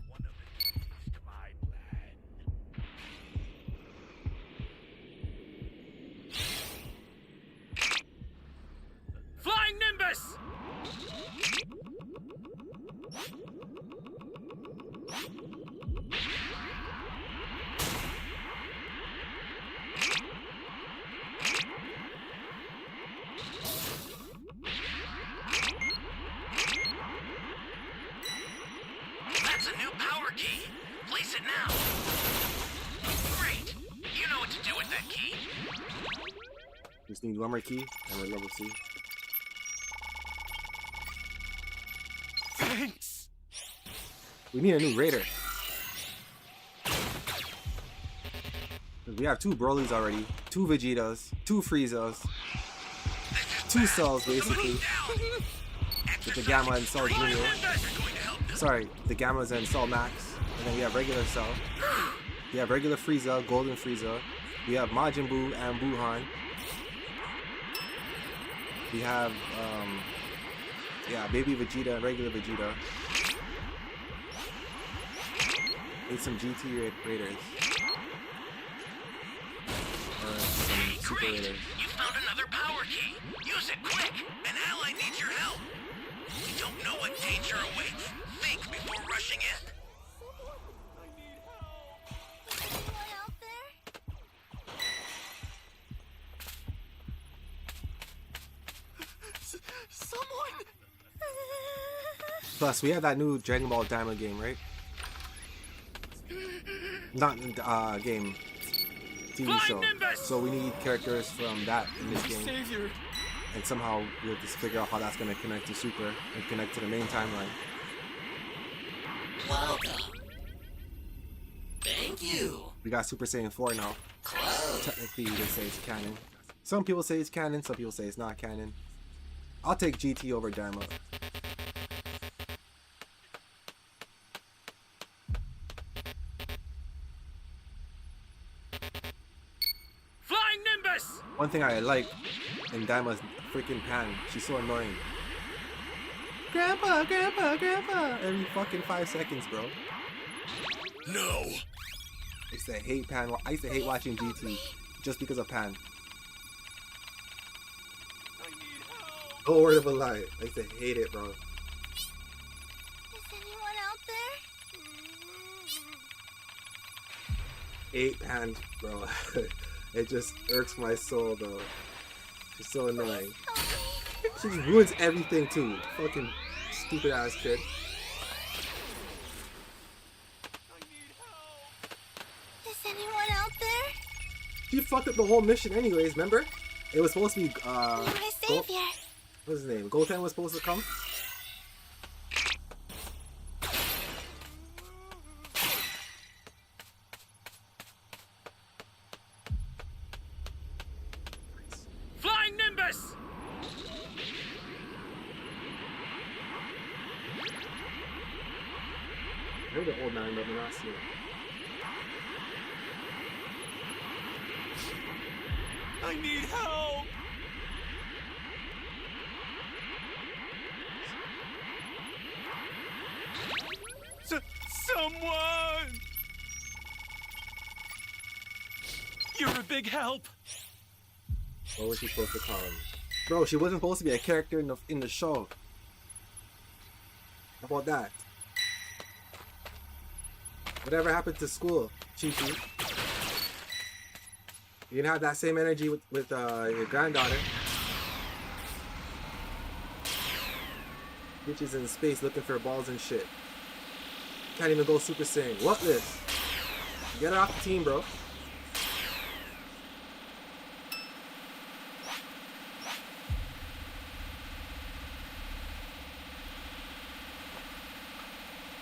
one of the keys to my plan. Flying Nimbus! That's a new power key. Place it now. Great. You know what to do with that key. Just need one more key and we're level C. Thanks! We need a new raider. We have 2 Brolys already, 2 Vegetas, 2 Friezas, 2 Cells basically. With the Gamma and Cell Junior. Sorry, the Gammas and Cell Max. And then we have regular Cell. We have regular Frieza, Golden Frieza. We have Majin Buu and Buhan. We have, yeah, Baby Vegeta and regular Vegeta. Need some GT Raiders. Or some Super Great. Raiders. You found another power key. Use it quick. An ally needs your help. You don't know what danger awaits. Think before rushing in. Anyone out there? Someone! Plus, we have that new Dragon Ball Daima game, right? Not game, TV Flying show. Nimbus! So we need characters from that in this game, Savior! and somehow we have to figure out how that's gonna connect to Super and connect to the main timeline. Welcome. Thank you. We got Super Saiyan 4 now. Technically, they say it's canon. Some people say it's canon, some people say it's not canon. I'll take GT over Daima. Flying Nimbus! One thing I like in Daima's freaking Pan, she's so annoying. Grandpa, Grandpa, Grandpa! Every fucking 5 seconds, bro. No. I used to hate Pan. I used to hate watching GT just because of Pan. No word of a lie. I used to hate it, bro. Is anyone out there? Hate Pan, bro. It just irks my soul, bro. She's so annoying. She just ruins everything too. Fucking stupid ass kid. Is anyone out there? She fucked up the whole mission anyways, remember? It was supposed to be You're my Go- savior. what's his name? Goten was supposed to come. Flying Nimbus! I heard the old man, but we're not seeing it. I need help! Someone! You're a big help! What was she supposed to call him? Bro, she wasn't supposed to be a character in the show. How about that? Whatever happened to school, Chi-Chi? You can have that same energy with your granddaughter. Bitches in space looking for balls and shit. Can't even go Super Saiyan. What this? Get her off the team, bro.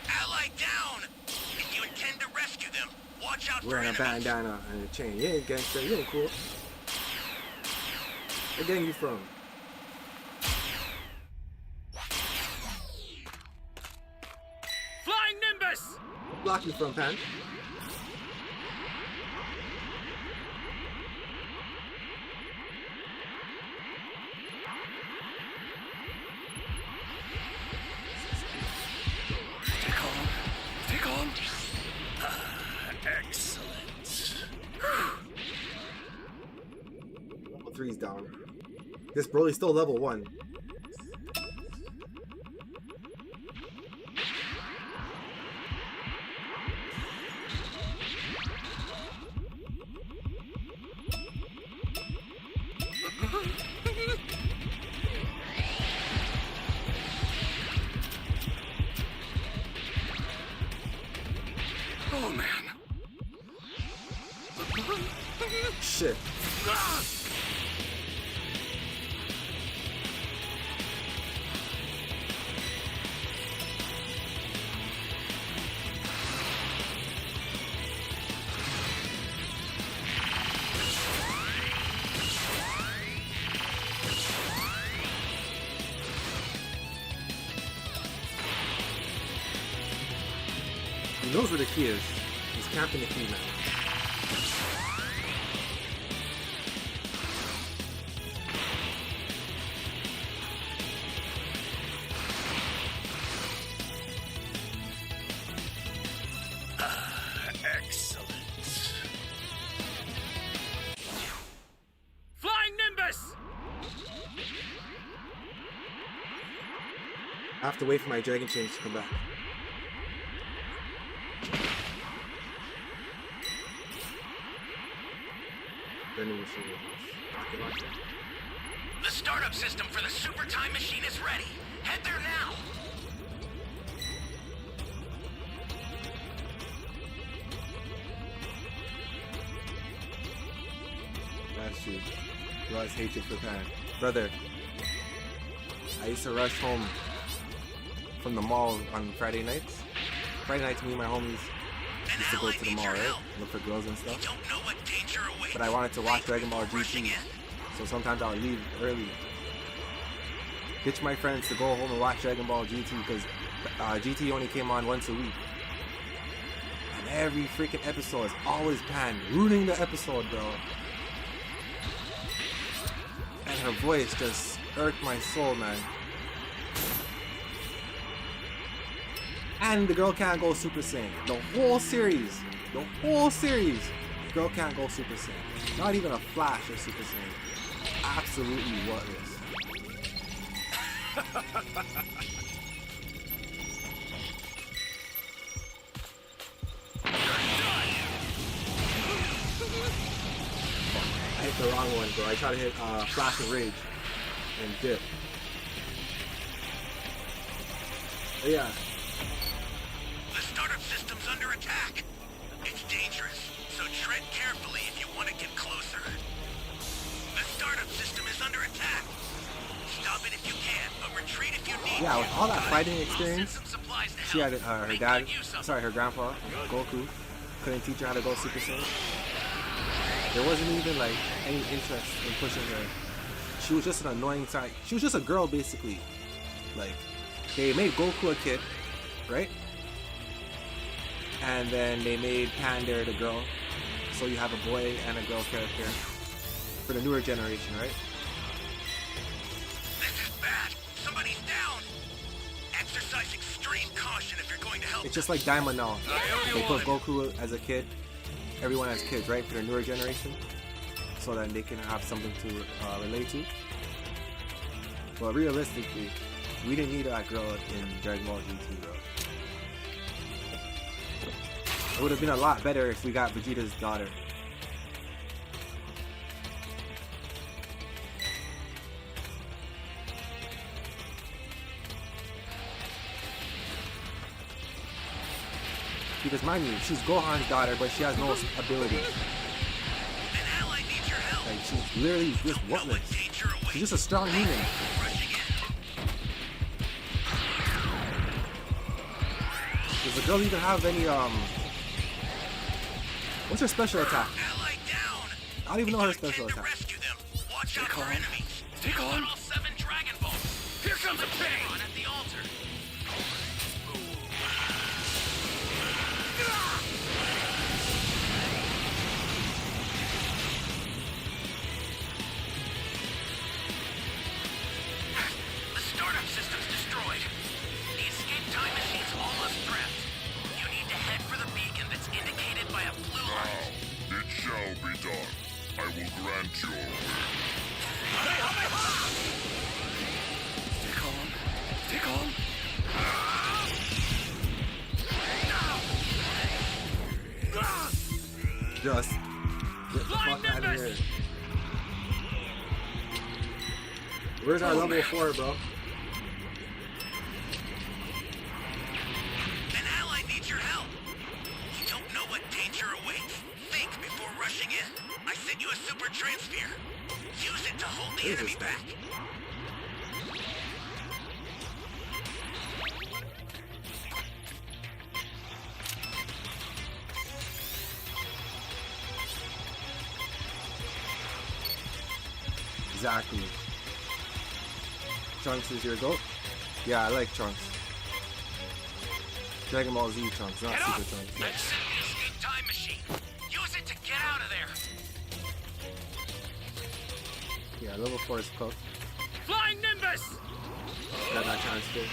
Ally down. If you intend to rescue them, watch out for Wearing a enemies. bandana and a chain. You ain't gangster. You ain't cool. Where gang you from? Flying Nimbus! stop you from, Pan. Stay calm. Stay calm. Excellent. Level 3's down. This Broly's still level 1. Oh man. Shit. He knows where the key is. He's camping the key now. Excellent. Flying Nimbus! I have to wait for my Dragon Change to come back. Vending machine. Rocket launcher. The startup system for the Super Time Machine is ready. Head there now. That's you. Lost hatred for Pan. Brother, I used to rush home from the mall on Friday nights. Friday nights, me and my homies An used to go ally to the needs mall, your right? help. Look for girls and You stuff. don't know what danger awaits. But I wanted to watch Dragon Ball Rushing GT. in. So sometimes I would leave early. Ditch my friends to go home and watch Dragon Ball GT because GT only came on once a week. And every freaking episode is always Pan ruining the episode, bro. And her voice just irked my soul, man. And the girl can't go Super Saiyan. The whole series, the girl can't go Super Saiyan. Not even a flash of Super Saiyan. Absolutely worthless. I hit the wrong one, bro. I tried to hit Flash of Rage and dip. But yeah, The startup system's under attack. It's dangerous, so tread carefully if you want to get closer. The startup system is under attack. Stop it if you can, but retreat if you need yeah. to. With all that fighting I'll send experience, some supplies to she help. had her Make dad, good use of sorry, her grandpa, Goku, couldn't teach her how to go Super Saiyan. There wasn't even like any interest in pushing her. She was just an annoying side. She was just a girl, basically. Like, they made Goku a kid, right? And then they made Pandora the girl. So you have a boy and a girl character for the newer generation, right? This is bad. Somebody's down. Exercise extreme caution if you're going to help. It's just like Diamond now. They put Goku as a kid. Everyone has kids, right? For the newer generation. So that they can have something to relate to. But realistically, we didn't need that girl in Dragon Ball GT, bro. It would have been a lot better if we got Vegeta's daughter. Because mind you, she's Gohan's daughter, but she has no ability. An ally needs your help. Like, she's literally just Know what worthless. danger awaits. She's just a strong human. Rushing in. Does the girl even have any, what's her special attack? Ally down. I don't even know her You special intend to attack. rescue them. Watch out for enemies. Stay calm. Got all 7 Dragon Balls. Here comes the pain! On at the altar. Stay calm. Just get the fuck out of here. Where's our level 4, bro? An ally needs your help. You don't know what danger awaits. Think before rushing in. I sent you a super transfer. Use it to hold the enemy back. Exactly. Trunks is your goat? Yeah, I like Trunks. Dragon Ball Z Trunks, not Super Trunks. I've sent you a speed time machine. Use it to get out of there. Yeah, level 4 is cooked. Flying Nimbus! Got that transfer.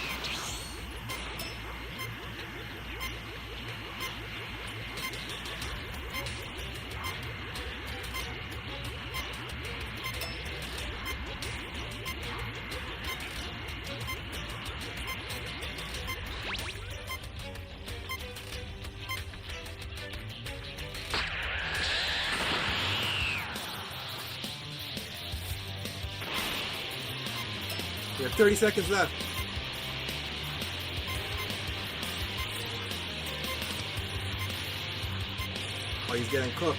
We have 30 seconds left. Oh, he's getting cooked.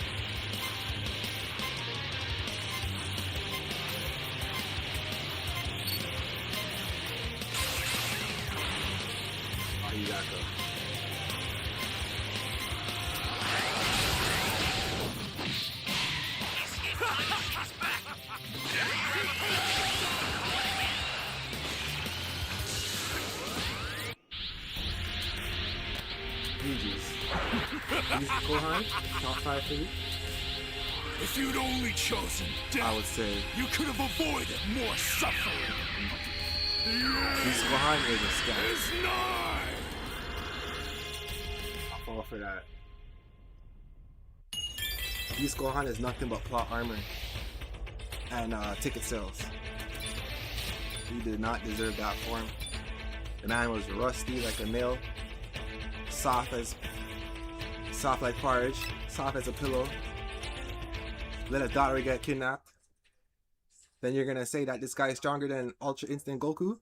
Oh, he got cooked. GG's. Gohan, top 5 for you? If you'd only chosen I death, would say you could have avoided more suffering. Beast Gohan is a scam. It's nigh. I'll fall for that. Beast Gohan is nothing but plot armor and ticket sales. He did not deserve that form. The man was rusty like a nail, soft like porridge, soft as a pillow. Let a daughter get kidnapped. Then you're gonna say that this guy is stronger than Ultra Instinct Goku?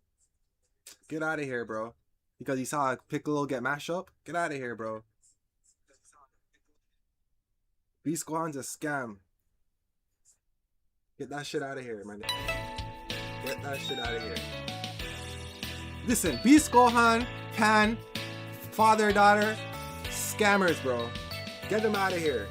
Get out of here, bro. Because you saw Piccolo get mashed up? Get out of here, bro. Beast Gohan's a scam. Get that shit out of here, man. Get that shit out of here. Listen, Beast Gohan, Pan, father, daughter, scammers, bro. Get them out of here.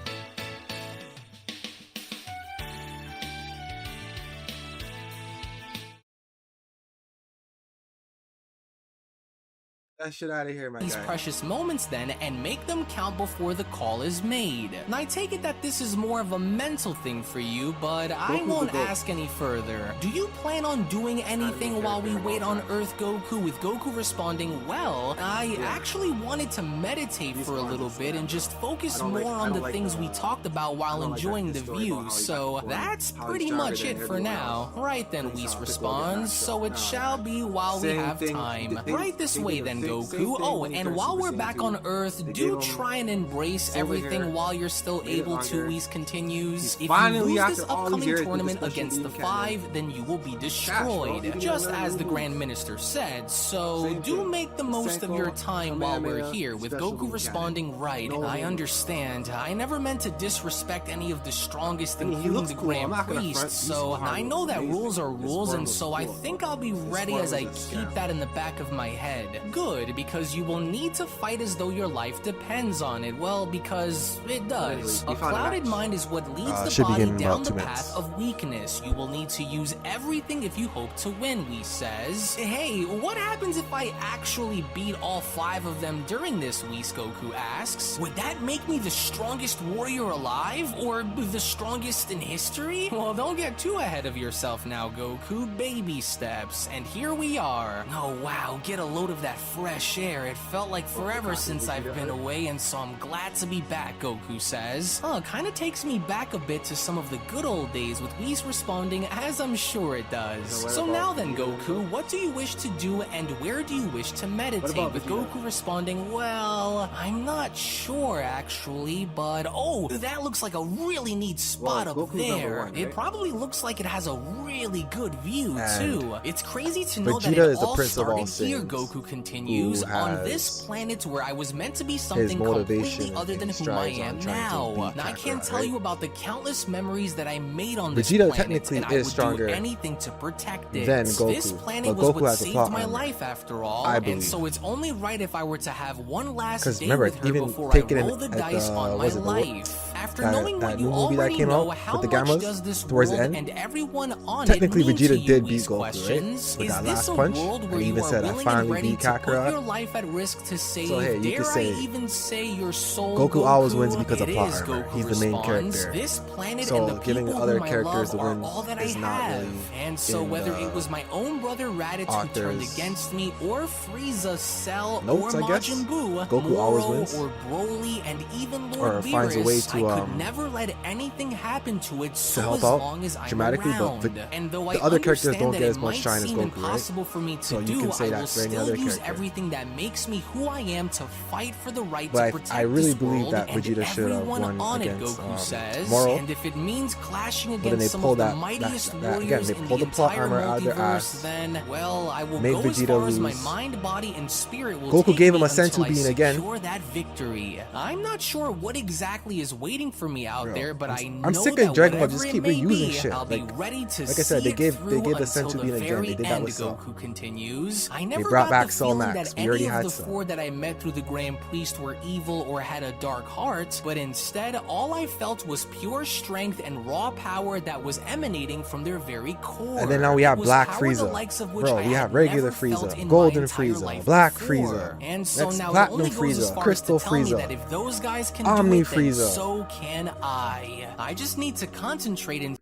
That shit out of here, my these guy. precious moments then and make them count before the call is made. And I take it that this is more of a mental thing for you, but I Goku's won't the GOAT. ask any further. Do you plan on doing anything while we wait on Earth Goku, with Goku responding, well, I actually wanted to meditate for a little bit and just focus more on the things we talked about while enjoying the view, so that's pretty much it for now. Right then, Whis responds, so it shall be while we have time. Right this way then, Goku. Oh, and while we're back on Earth, do try and embrace everything while you're still able to, Whis continues. If you Finally, lose this after all these upcoming years with tournament the special against the beam cannon. 5, then you will be destroyed, bro. just as the Grand Minister said, so Same do thing. make the most of your Senko, time while we're Kamehameha, here, with special Goku beam responding, right, No I limit. understand. I never meant to disrespect any of the strongest, I mean, he including looks the cool. I'm Grand not gonna Priest, front. so Beast Gohan I know looks that amazing. rules are This rules, form and looks so I cool. think I'll be This ready form as I is a keep scam. that in the back of my head. Good, because you will need to fight as though your life depends on it. Well, because it does. We A found a clouded match. mind is what leads the Should body begin in down about the 2 path minutes. of weakness. You will need to use everything if you hope to win, Whis says. Hey, what happens if I actually beat all 5 of them during this, Whis, Goku asks? Would that make me the strongest warrior alive? Or the strongest in history? Well, don't get too ahead of yourself now, Goku. Baby steps. And here we are. Oh, wow, get a load of that fresh fresh air. It felt like forever since I've been away, and so I'm glad to be back, Goku says. Kinda takes me back a bit to some of the good old days with Whis responding, as I'm sure it does. So now then, Goku, what do you wish to do and where do you wish to meditate? With Goku responding, well, I'm not sure actually, but oh, that looks like a really neat spot up Goku's there. number one, It right? probably looks like it has a really good view too. It's crazy to know Vegeta that it is the all prince of all started here, Saiyans, Goku continues, who on has this planet where I was meant to be something motivation completely other than and who I strives on am trying to now. beat Now I can't Kakarot, tell right? you about the countless memories that I made on this Vegeta planet, technically and I is would stronger do anything to protect it. than This Goku, planet but was Goku what has a saved plot my armor, life after all, I and believe. so it's only right if I were to have one last 'Cause day remember, with her even before taking I it roll the at dice the- on my was it the- life. After that- knowing that what you new movie that already came know, out how with the much Gammas does this towards the world end? and everyone on Technically, it mean to Vegeta you, did Whis beat Goku, right? questions? With Is that this last a punch, world and where he you even are said, "I willing and finally ready beat to put Kakarot." your life at risk to save, So, hey, you dare could I say even say your soul, Goku always wins Goku? because of It plot is, armor. Goku He's the main responds. character. This planet So, and the giving people other whom I characters love the are win all that I is not have. really And so in whether the it was my own brother Raditz who turned author's against me, or Frieza, Cell, notes, or I guess? Majin Buu, Goku always Moro, wins? or Broly, and even Lord Or finds a way Beerus, to, I could never let anything happen to it so help as out long as I'm dramatically, but around. the- And though the I other characters understand don't that get it as much might shine as seem Goku, right? impossible for me to So you do, can say I that will for any still other use character. everything that makes me who I am to fight for the right But to I protect really this believe world that and Vegeta should have everyone won on it, against, Goku says. Moro. And if it means clashing then they against some pull of the that- mightiest that- again, warriors they in pull the the plot entire armor out of their multiverse, ass, then, well, I will make go as Vegeta far as my lose. mind, body, and spirit will Goku take gave me him a senzu until I bean again. secure that victory. I'm not sure what exactly is waiting for me out Bro, there, but I know I'm sick that of Dragon Ball whatever just it keep may reusing be, shit. I'll be Like ready to I said, see they gave it the through senzu until bean the again. very They did that end, with Cell. Goku continues. I never brought got back the Cell feeling Max. that We any already of had the Cell. four that I met through the Grand Priest were evil or had a dark heart, but instead all I felt was pure strength and raw power that was emanating from their very core. And then now we have It was Black power the Frieza. likes of which Bro, I we had have regular never felt Frieza, in Golden my entire Frieza, life Black before. Frieza, And so next now it Platinum only goes as Frieza, far Crystal as to tell me Frieza, that if those guys can Omni do it, then Frieza. so can I. I just need to concentrate and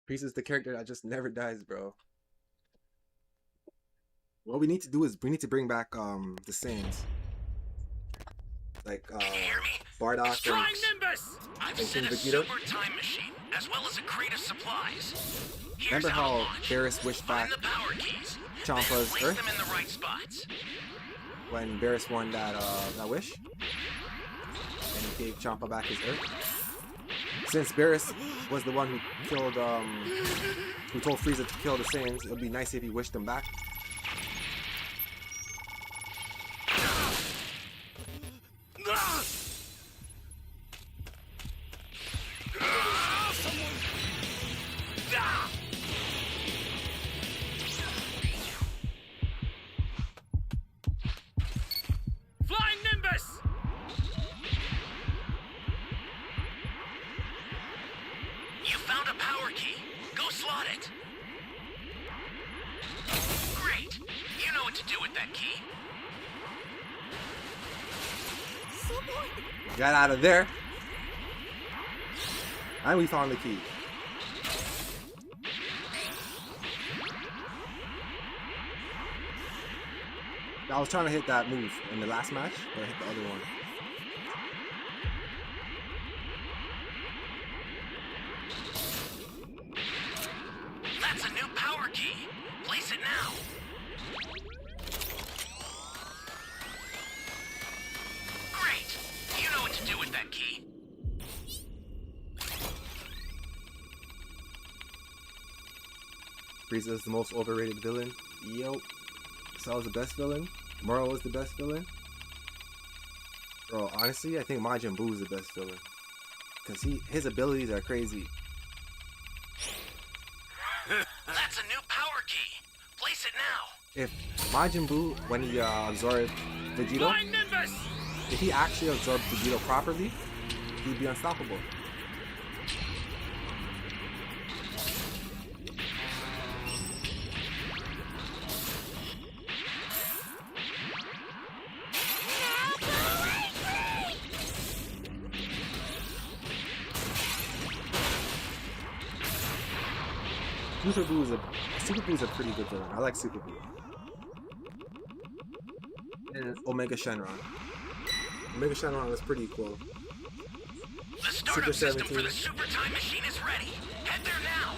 Frieza's the character that just never dies, bro. What we need to do is we need to bring back the Saiyans. Like Bardock and Flying Nimbus! I've and set King a Vegeta. super time machine, as well as a crate of supplies. Here's Remember how to how launch. Barris wished back Find the power keys. Champa's then place Earth? them in the right spots. when Barris won that wish? And he gave Champa back his Earth? Since Barris was the one who killed who told Frieza to kill the Saiyans, it would be nice if he wished them back. Flying Nimbus! You found a power key. Go slot it. Great. You know what to do with that key. Got out of there. And we found the key. I was trying to hit that move in the last match, but I hit the other one. That's a new power key. Place it now. Great. You know what to do with that key. Frieza is the most overrated villain. Yo. Cell is the best villain. Moro is the best villain. Bro, honestly, I think Majin Buu is the best villain. Because his abilities are crazy. That's a new power key. Place it now. If Majin Buu, when he absorbed Vegito, Flying Nimbus! if he actually absorbed Vegito properly, he'd be unstoppable. Super Boo's a pretty good villain. I like Super Boo. And Omega Shenron. Omega Shenron was pretty cool. The startup system for 17. the super time machine is ready. Head there now.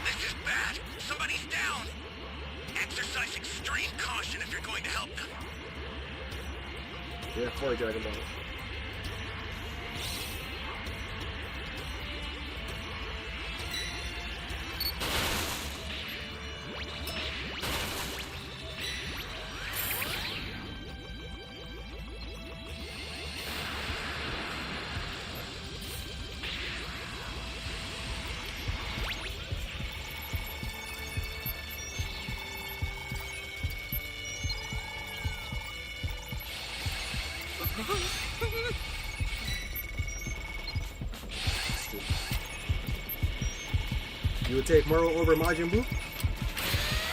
This is bad. Somebody's down. Exercise extreme caution if you're going to help them. Yeah, 4 Dragon Balls. You would take Moro over Majin Buu?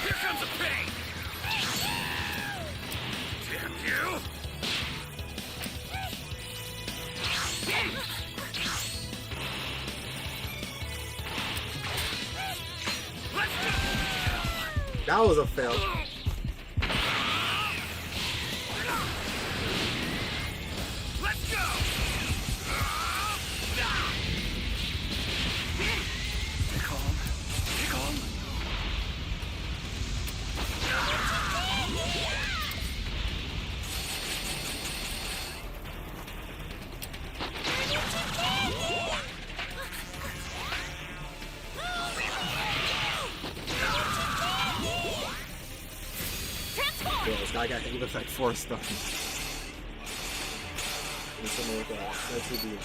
Here comes the pain! Damn you! Let's go! That was a fail. Let's go! Stay calm. Stay calm. Yeah, this guy got He looks like 4 stars. something like that. That should be.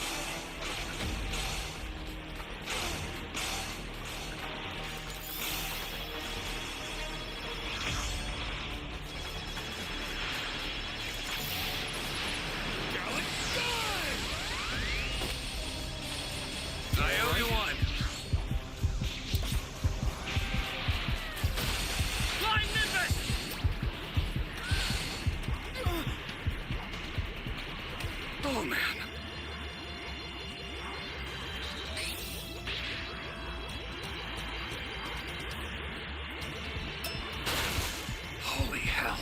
I owe you one. Flying Nimbus! Oh man. Holy hell.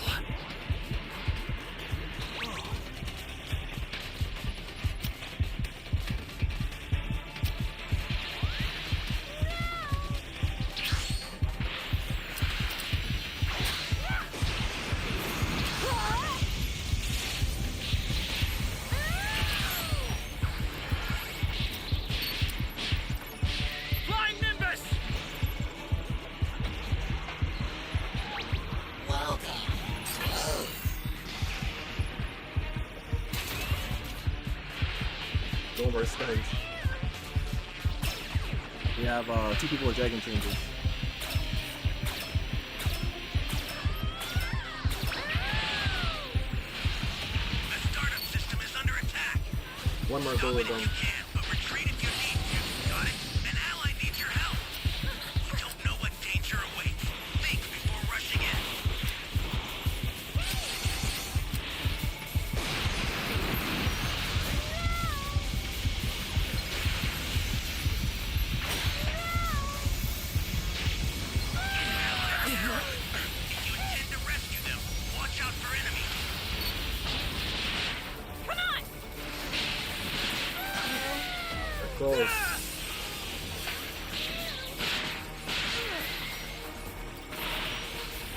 Flying Nimbus! No more stuns. We have 2 people with Dragon Changes. The startup system is under attack. One more Stop goal it done. if you can, but retreat if you need to. Got it? An ally needs your help. You don't know what danger awaits. Think before rushing in. If you intend to rescue them, watch out for enemies. They're close.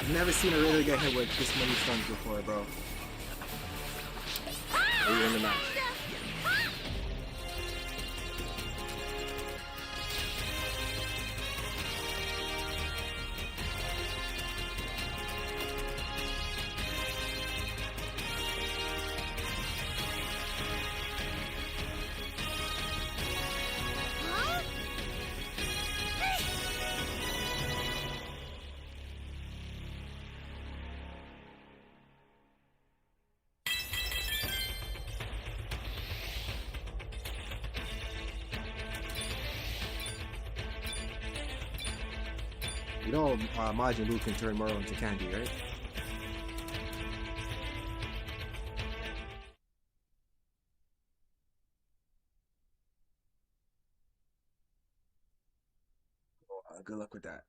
I've never seen a Raider get hit with this many stuns before, bro. Are you in the match? Huh? You know Majin Buu can turn Moro into candy, right? Good luck with that.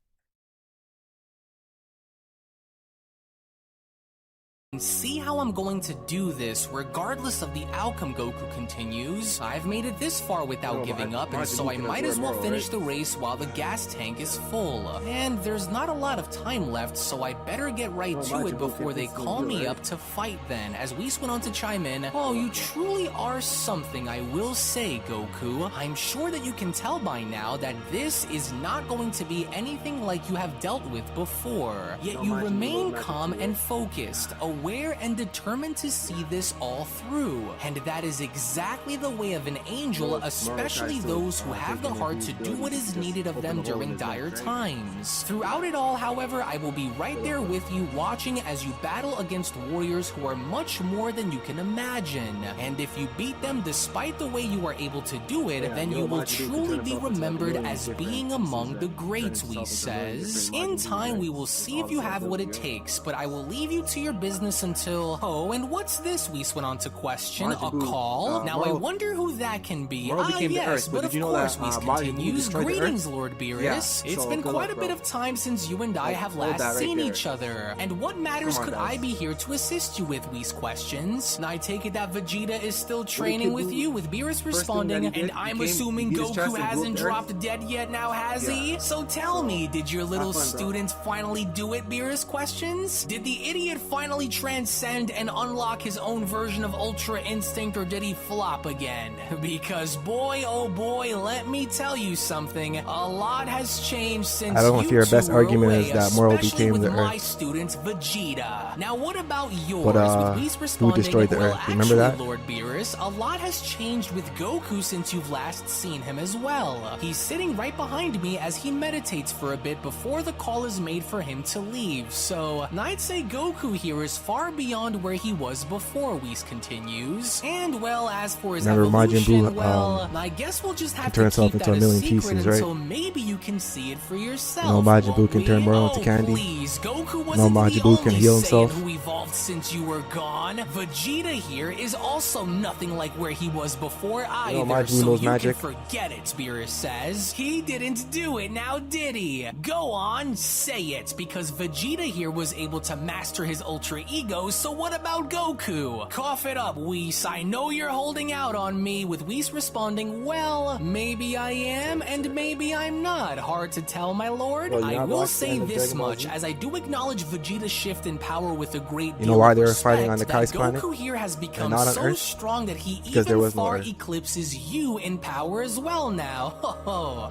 See how I'm going to do this regardless of the outcome, Goku continues. I've made it this far without giving up, and so I might as well finish the race while the gas tank is full. And there's not a lot of time left, so I better get right to it before they call me up to fight then. As Whis went on to chime in, oh, you truly are something, I will say, Goku. I'm sure that you can tell by now that this is not going to be anything like you have dealt with before. Yet you remain calm and focused, aware and determined to see this all through. And that is exactly the way of an angel, especially those who have the heart to do what is needed of them during dire times. Throughout it all, however, I will be right there with you, watching as you battle against warriors who are much more than you can imagine. And if you beat them despite the way you are able to do it, then you will truly be remembered as being among the greats, Whis says. In time, we will see if you have what it takes, but I will leave you to your business until... Oh, and what's this? Whis went on to question. A call? Now I wonder who that can be. Yes, but of course, Whis continues. Greetings, Lord Beerus. It's been quite a bit of time since you and I have last seen each other. And what matters could I be here to assist you with, Whis questions? And I take it that Vegeta is still training with you, with Beerus responding, and I'm assuming Goku hasn't dropped dead yet now, has he? So tell me, did your little student finally do it, Beerus questions? Did the idiot finally transcend and unlock his own version of Ultra Instinct, or did he flop again? Because boy, oh boy, let me tell you something. A lot has changed since I don't know if your best argument away, is that Moro especially became with the my Earth. student Vegeta. Now what about yours? But, with Whis who responding, destroyed the well, Earth? Remember actually, that? Lord Beerus, a lot has changed with Goku since you've last seen him as well. He's sitting right behind me as he meditates for a bit before the call is made for him to leave. So I'd say Goku here is far beyond where he was before, Whis continues. And well, as for his Remember Majin evolution, Buu, well, I guess we'll just have turn to himself keep into that a million secret pieces, right? until maybe you can see it for yourself. No, Majin Buu won't can turn we? Moro into Oh, candy. Please, Goku No, wasn't Majin the Buu can only heal Saiyan himself. who evolved since you were gone. Vegeta here is also nothing like where he was before either, Majin Buu so knows you magic. can forget it, Beerus says. He didn't do it, now did he? Go on, say it, because Vegeta here was able to master his Ultra Ego, so what about Goku? Cough it up, Whis. I know you're holding out on me, with Whis responding, well, maybe I am, and maybe I'm not. Hard to tell, my lord. Well, you I have will watched the say end of this Dragon Ball much, Z? as I do acknowledge Vegeta's shift in power with a great You deal know why of they were respect, fighting on the that Kai's planet? Goku here has become not on so Earth? strong that he Because there even was no far Earth. eclipses you in power as well now.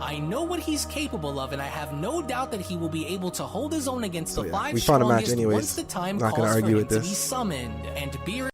I know what he's capable of, and I have no doubt that he will be able to hold his own against the yeah, five we found a match strongest anyways. once the time Not gonna calls for argue him with to this. be summoned. And Beerus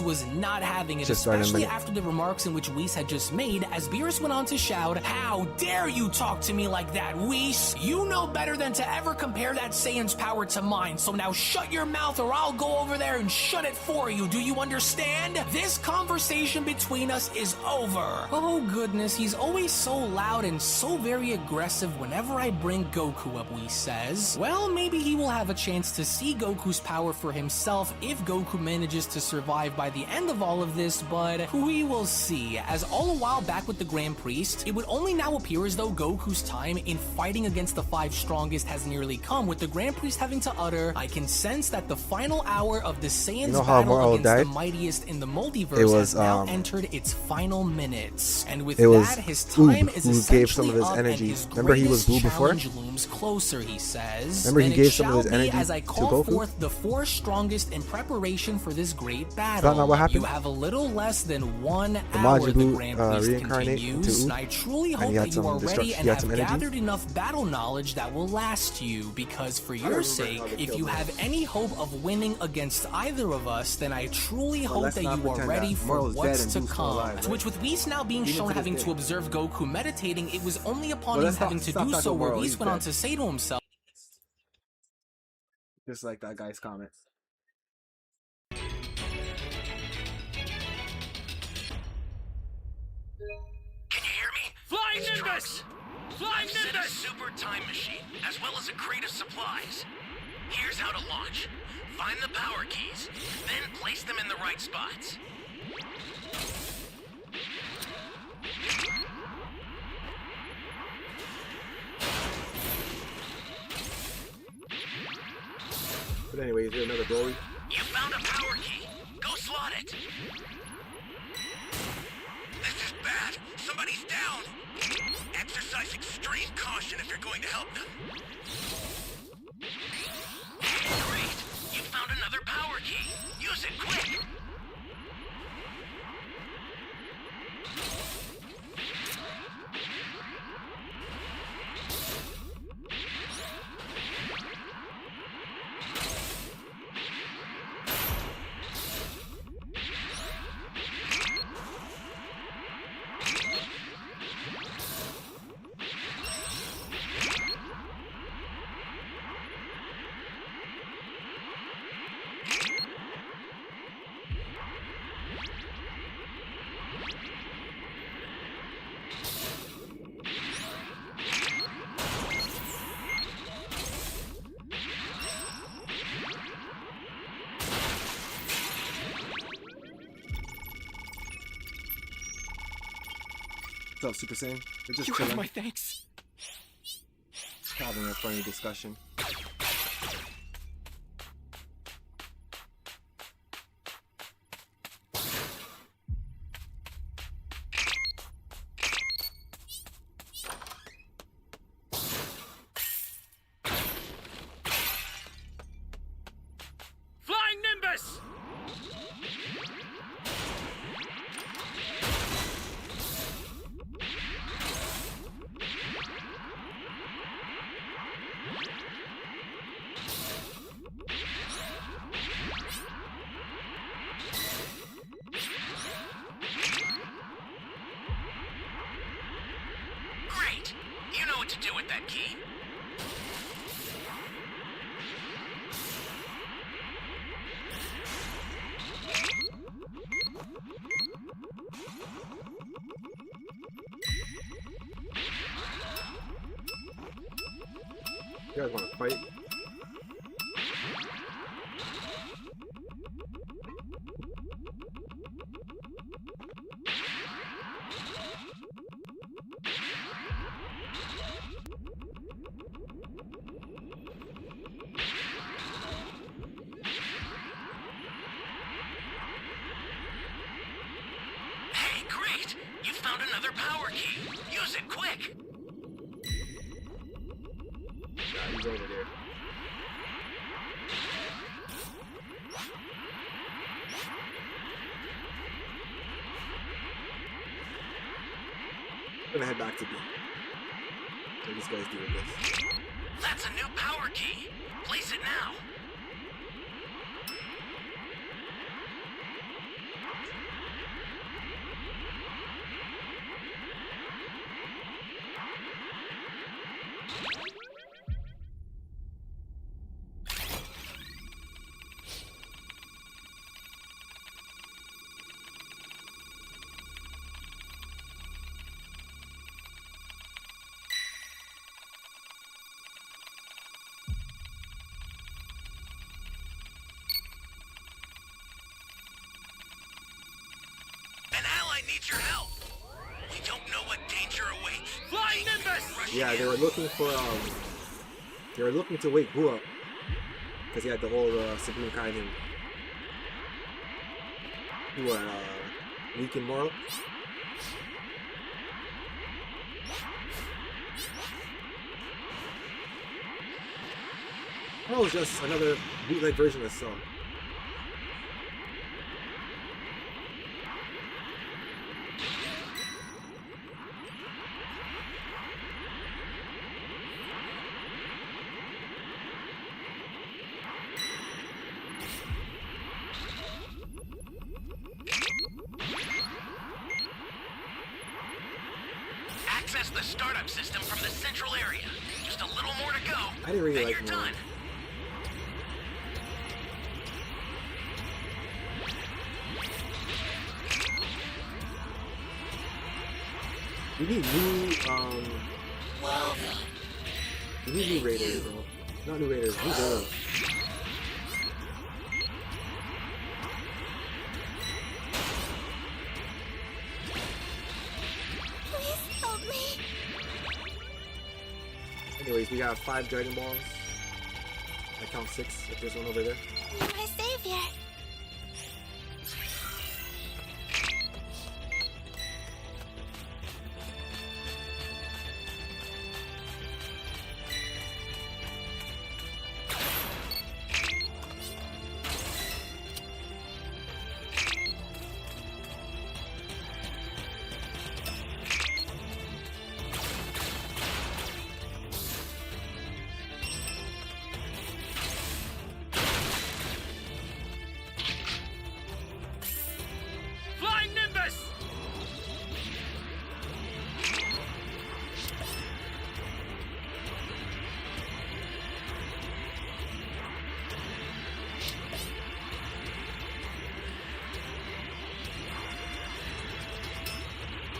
was not having it, Just started a especially minute. after the remarks in which Whis had just made, as Beerus went on to shout, "How dare you talk to me like that, Whis? You know better than to ever compare that Saiyan's power to mine, so now shut your mouth or I'll go over there and shut it for you, do you understand? This conversation between us is over." Oh goodness, he's always so loud and so very aggressive whenever I bring Goku up, Whis says. Well, maybe he will have a chance to see Goku's power for himself if Goku manages to survive by the end of all of this, but we will see. As all a while back with the Grand Priest, it would only now appear as though Goku's time in fighting against the five strongest has nearly come, with the Grand Priest having to utter, "I can sense that the final hour of the Saiyans' You know how battle Moro against died? the mightiest in the multiverse It was, has now entered its final minutes." And with it was that, his Boo time is who gave some of his essentially up, and energy. his Remember he was greatest Boo before? challenge looms closer, he says. Remember he Then it gave some of shall his be energy as I to call Goku? forth the four strongest in preparation for this great battle. Is that not what happened? You have a little less than 1 The hour, Majin the Buu, Grand Priest reincarnate continues, into and I truly and hope he had that you some are ready destruction- and he had have some energy? gathered enough battle knowledge that will last you, because for your remember sake, how they if killed you him. have any hope of winning against either of us, then I truly hope let's that not you are pretend ready that for Moro's dead what's and to Boo's still come. alive, To which, with Whis now being Even shown to this having day. to observe Goku meditating, it was only upon Well, him let's not- having to stop do talking so about where Moro, Whis he's went on dead. to say to himself, Just like that guy's comment. Can you hear me? Flying It's Nimbus! Trunks. Flying I've set a Nimbus! super time machine, as well as a crate of supplies. Here's how to launch. Find the power keys, then place them in the right spots. But anyways, we have another Broly. You found a power key. Go slot it. This is bad. Somebody's down. Exercise extreme caution if you're going to help them. Great. You found another power key. Use it quick. What's up, Super Saiyan? We're just You chilling, have my thanks. having a funny discussion. Flying Nimbus! Great. You know what to do with that key. You guys want to fight? Hey, great. You found another power key. Use it quick. Yeah, he's over there. I'm gonna head back to B. What do these guys do with this? That's a new power key. Place it now. An ally needs your help. We don't know what danger awaits. Flying Nimbus! Yeah, they were looking for they were looking to wake Boo up because he had the whole Supreme Kaiden who were weak in moral. That was just another bootleg version of the song. Access the startup system from the central area. Just a little more to go. I didn't really and like you're Moral. done. We need new we need new raiders, bro. Not new raiders, new villains. Please help me. Anyways, we got 5 Dragon Balls. I count 6 if there's one over there. You're my savior. Flying Nimbus!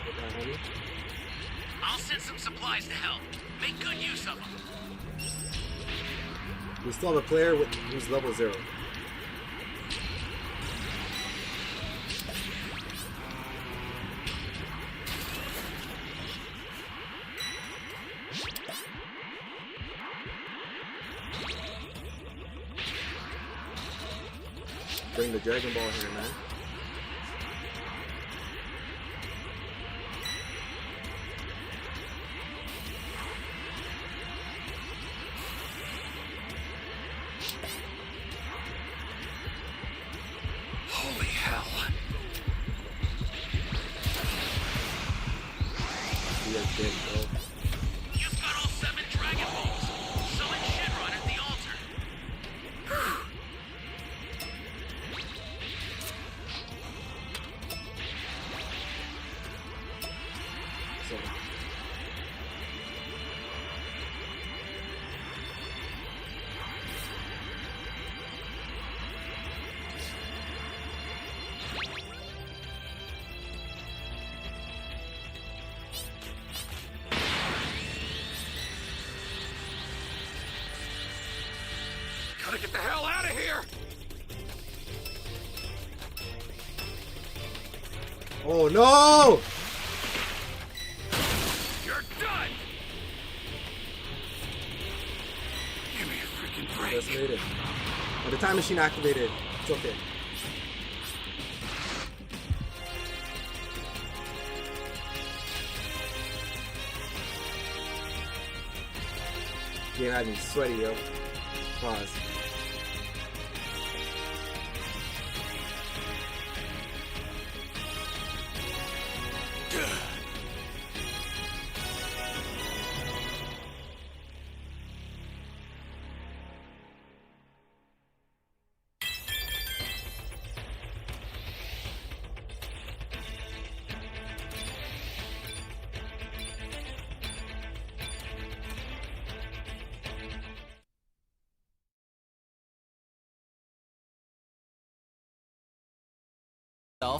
Get that, homie. I'll send some supplies to help. Make good use of them. We still have a player who's level 0. Bring the Dragon Ball here, man. Holy hell. We are dead, bro. You've got all 7 Dragon Balls. Summon Shinron at the altar. So, Gotta get the hell out of here! oh no! You're done! Give me a freaking break. Just made it. When the time machine activated, it's okay. Game had me sweaty, yo. Pause.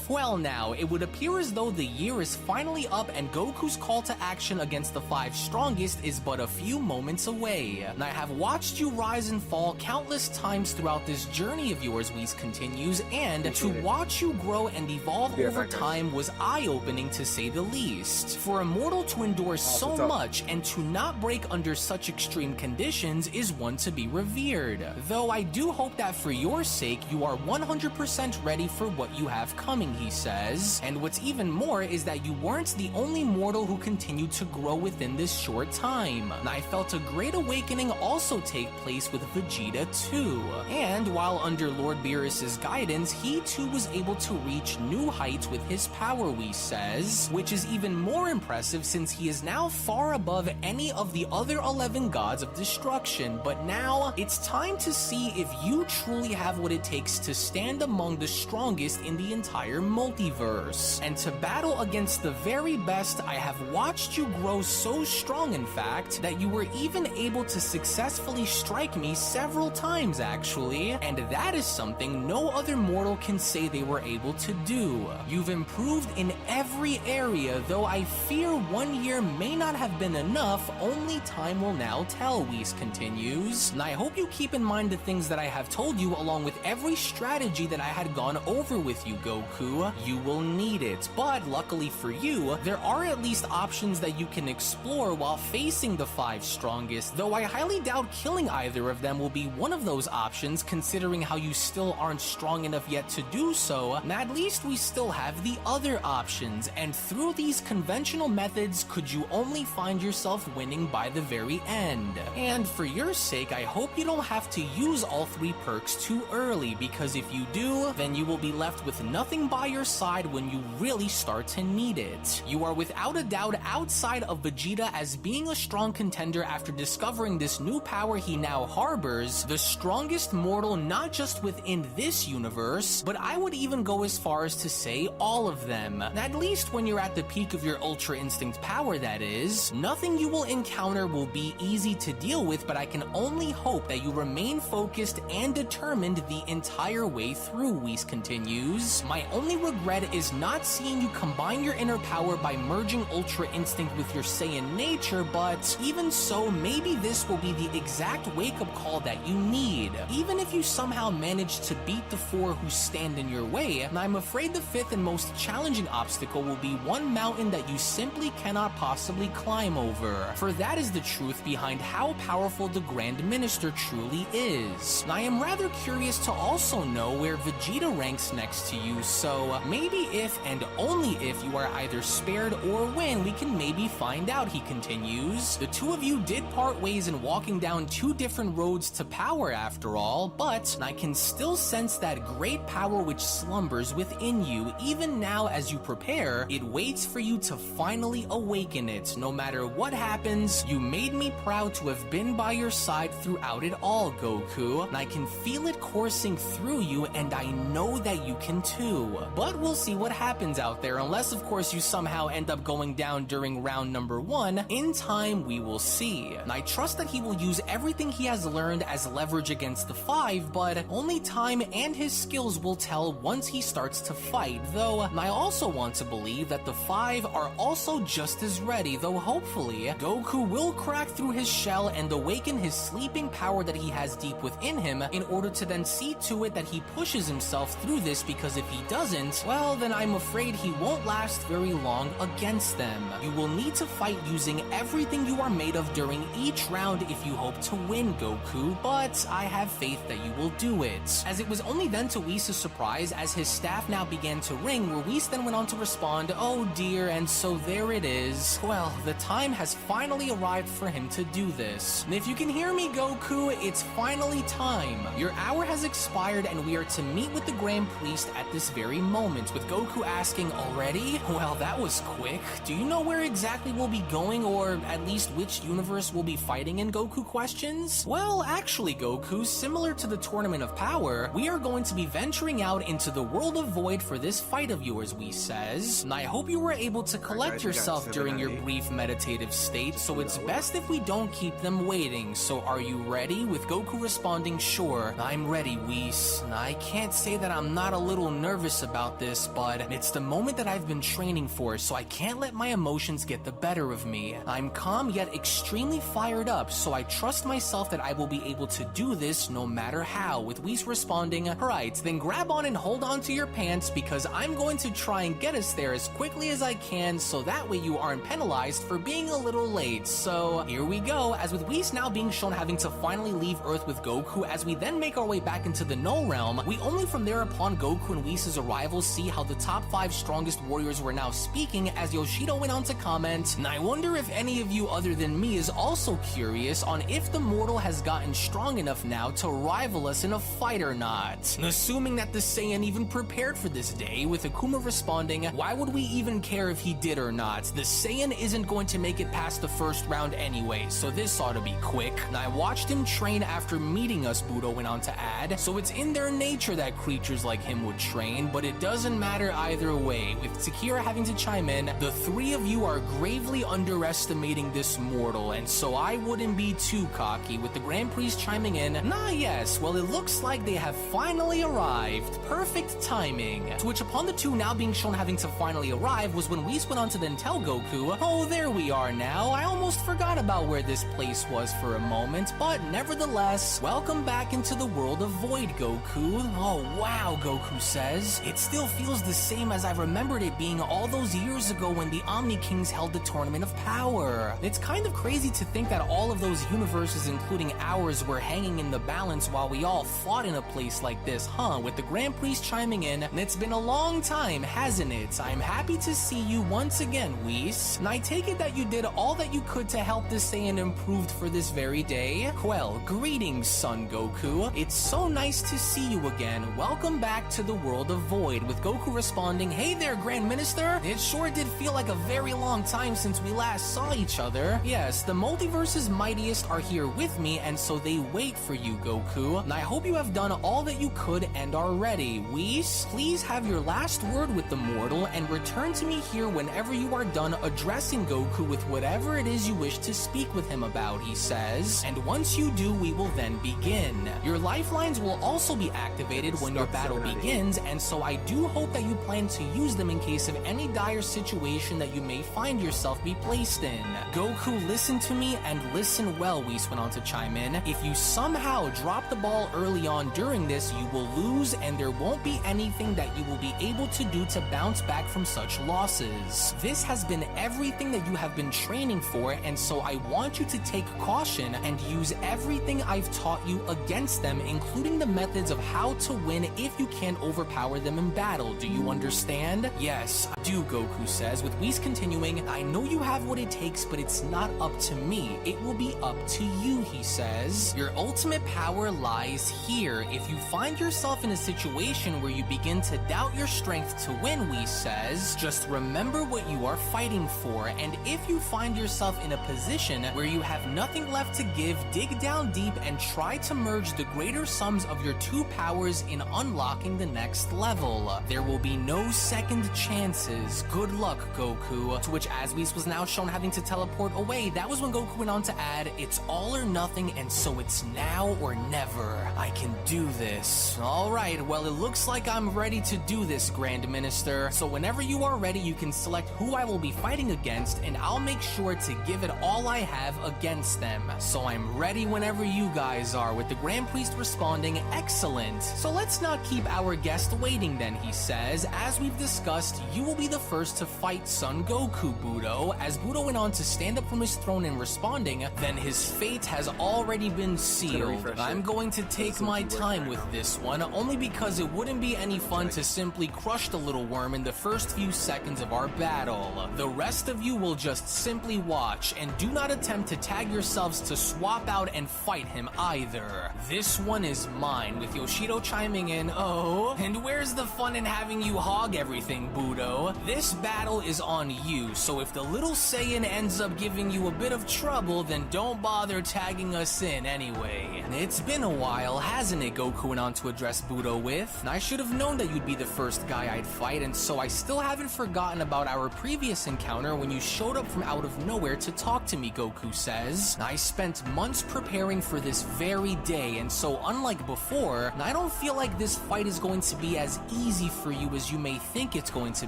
Well now, it would appear as though the year is finally up and Goku's call to action against the 5 strongest is but a few moments away. And I have watched you rise and fall countless times throughout this journey of yours, Whis continues, and to watch you grow and evolve over time was eye-opening to say the least. For a mortal to endure so much and to not break under such extreme conditions is one to be revered. Though I do hope that for your sake you are 100% ready for what you have coming, he says. And what's even more is that you weren't the only mortal who continued to grow within this short time. I felt a great awakening also take place with Vegeta too. And while under Lord Beerus's guidance, he too was able to reach new heights with his power, Whis says, which is even more impressive since he is now far above any of the other 11 gods of destruction. But now, it's time to see if you truly have what it takes to stand among the strongest in the entire multiverse. And to battle against the very best, I have watched you grow so strong, in fact, that you were even able to successfully strike me several times, actually. And that is something no other mortal can say they were able to do. You've improved in every area, though I fear 1 year may not have been enough. Only time will now tell, Whis continues. And I hope you keep in mind the things that I have told you, along with every strategy that I had gone over with you, Goku. Goku, you will need it. But luckily for you, there are at least options that you can explore while facing the 5 strongest, though I highly doubt killing either of them will be one of those options, considering how you still aren't strong enough yet to do so. At least we still have the other options, and through these conventional methods, could you only find yourself winning by the very end. And for your sake, I hope you don't have to use all 3 perks too early, because if you do, then you will be left with nothing by your side when you really start to need it. You are without a doubt outside of Vegeta as being a strong contender after discovering this new power he now harbors, the strongest mortal not just within this universe, but I would even go as far as to say all of them. At least when you're at the peak of your Ultra Instinct power, that is. Nothing you will encounter will be easy to deal with, but I can only hope that you remain focused and determined the entire way through, Whis continues. My only regret is not seeing you combine your inner power by merging Ultra Instinct with your Saiyan nature, but even so, maybe this will be the exact wake-up call that you need. Even if you somehow manage to beat the 4 who stand in your way, I'm afraid the 5th and most challenging obstacle will be one mountain that you simply cannot possibly climb over. For that is the truth behind how powerful the Grand Minister truly is. I am rather curious to also know where Vegeta ranks next to you, so maybe if and only if you are either spared or when, we can maybe find out, he continues. The 2 of you did part ways in walking down 2 different roads to power after all, but I can still sense that great power which slumbers within you. Even now as you prepare, it waits for you to finally awaken it. No matter what happens, you made me proud to have been by your side throughout it all, Goku. I can feel it coursing through you, and I know that you can too. But we'll see what happens out there, unless of course you somehow end up going down during round number 1. In time, we will see. I trust that he will use everything he has learned as leverage against the 5, but only time and his skills will tell once he starts to fight, though I also want to believe that the 5 are also just as ready, though hopefully Goku will crack through his shell and awaken his sleeping power that he has deep within him in order to then see to it that he pushes himself through this, because if he doesn't, well, then I'm afraid he won't last very long against them. You will need to fight using everything you are made of during each round if you hope to win, Goku, but I have faith that you will do it. As it was only then to Whis' surprise as his staff now began to ring, where Whis then went on to respond, "Oh dear, and so there it is. Well, the time has finally arrived for him to do this. And if you can hear me, Goku, it's finally time. Your hour has expired and we are to meet with the Grand Priest at this very moment," with Goku asking, "Already? Well, that was quick. Do you know where exactly we'll be going, or at least which universe we'll be fighting in?" Goku questions. "Well, actually, Goku, similar to the Tournament of Power, we are going to be venturing out into the world of Void for this fight of yours," Whis says. "And I hope you were able to collect yourself during your brief meditative state, so it's best if we don't keep them waiting. So are you ready?" with Goku responding, "Sure, I'm ready, Whis. I can't say that I'm not a little nervous about this, but it's the moment that I've been training for, so I can't let my emotions get the better of me. I'm calm yet extremely fired up, so I trust myself that I will be able to do this no matter how," with Whis responding, "Right, then grab on and hold on to your pants, because I'm going to try and get us there as quickly as I can, so that way you aren't penalized for being a little late." So here we go, as with Whis now being shown having to finally leave Earth with Goku, as we then make our way back into the Null Realm, we only from there upon Goku and Whis' arrival see how the top 5 strongest warriors were now speaking, as Yoshido went on to comment, "And I wonder if any of you other than me is also curious on if the mortal has gotten strong enough now to rival us in a fight or not." Assuming that the Saiyan even prepared for this day, with Akuma responding, "Why would we even care if he did or not? The Saiyan isn't going to make it past the first round anyway, so this ought to be quick. And I watched him train after meeting us," Budo went on to add, "so it's in their nature that creatures like him would train, but it doesn't matter either way." With Takira having to chime in, "The 3 of you are gravely underestimating this mortal, and so I wouldn't be too cocky," with the Grand Priest chiming in, "Nah, yes, well, it looks like they have finally arrived. Perfect timing." To which upon the 2 now being shown having to finally arrive was when Whis went on to then tell Goku, "Oh, there we are now. I almost forgot about where this place was for a moment, but nevertheless, welcome back into the world of Void, Goku." "Oh, wow," Goku says. Whis. It still feels the same as I remembered it being all those years ago when the Omni Kings held the Tournament of Power. It's kind of crazy to think that all of those universes, including ours, were hanging in the balance while we all fought in a place like this, huh? With the Grand Priest chiming in, and it's been a long time, hasn't it? I'm happy to see you once again, Whis. And I take it that you did all that you could to help the Saiyan improved for this very day? Well, greetings, Son Goku. It's so nice to see you again. Welcome back to the world of Void, with Goku responding, hey there, Grand Minister. It sure did feel like a very long time since we last saw each other. Yes, the multiverse's mightiest are here with me, and so they wait for you, Goku. And I hope you have done all that you could and are ready. Whis, please have your last word with the mortal and return to me here whenever you are done addressing Goku with whatever it is you wish to speak with him about, he says. And once you do, we will then begin. Your lifelines will also be activated when your battle begins, and so I do hope that you plan to use them in case of any dire situation that you may find yourself be placed in. Goku, listen to me and listen well, Whis went on to chime in. If you somehow drop the ball early on during this, you will lose, and there won't be anything that you will be able to do to bounce back from such losses. This has been everything that you have been training for, and so I want you to take caution and use everything I've taught you against them, including the methods of how to win if you can't overpower them in battle. Do you understand? Yes, I do, Goku says, with Whis continuing, I know you have what it takes, but it's not up to me. It will be up to you, he says. Your ultimate power lies here. If you find yourself in a situation where you begin to doubt your strength to win, Whis says, just remember what you are fighting for, and if you find yourself in a position where you have nothing left to give, dig down deep and try to merge the greater sums of your two powers in unlocking the next level. There will be no second chances. Good luck, Goku. To which, as Whis was now shown having to teleport away, that was when Goku went on to add, it's all or nothing, and so it's now or never. I can do this. Alright, well, it looks like I'm ready to do this, Grand Minister. So whenever you are ready, you can select who I will be fighting against, and I'll make sure to give it all I have against them. So I'm ready whenever you guys are, with the Grand Priest responding, excellent. So let's not keep our guest waiting then, he says. As we've discussed, you will be the first to fight Son Goku, Budo. As Budo went on to stand up from his throne and responding, then his fate has already been sealed. I'm going to take my time with this one, only because it wouldn't be any fun to simply crush the little worm in the first few seconds of our battle. The rest of you will just simply watch, and do not attempt to tag yourselves to swap out and fight him either. This one is mine, with Yoshido chiming in, oh, and where's the fun in having you hog everything, Budo? This battle is on you, so if the little Saiyan ends up giving you a bit of trouble, then don't bother tagging us in anyway. It's been a while, hasn't it? Goku went on to address Budo with. I should have known that you'd be the first guy I'd fight, and so I still haven't forgotten about our previous encounter when you showed up from out of nowhere to talk to me, Goku says. I spent months preparing for this very day, and so unlike before, I don't feel like this fight is going to be as easy for you as you may think it's going to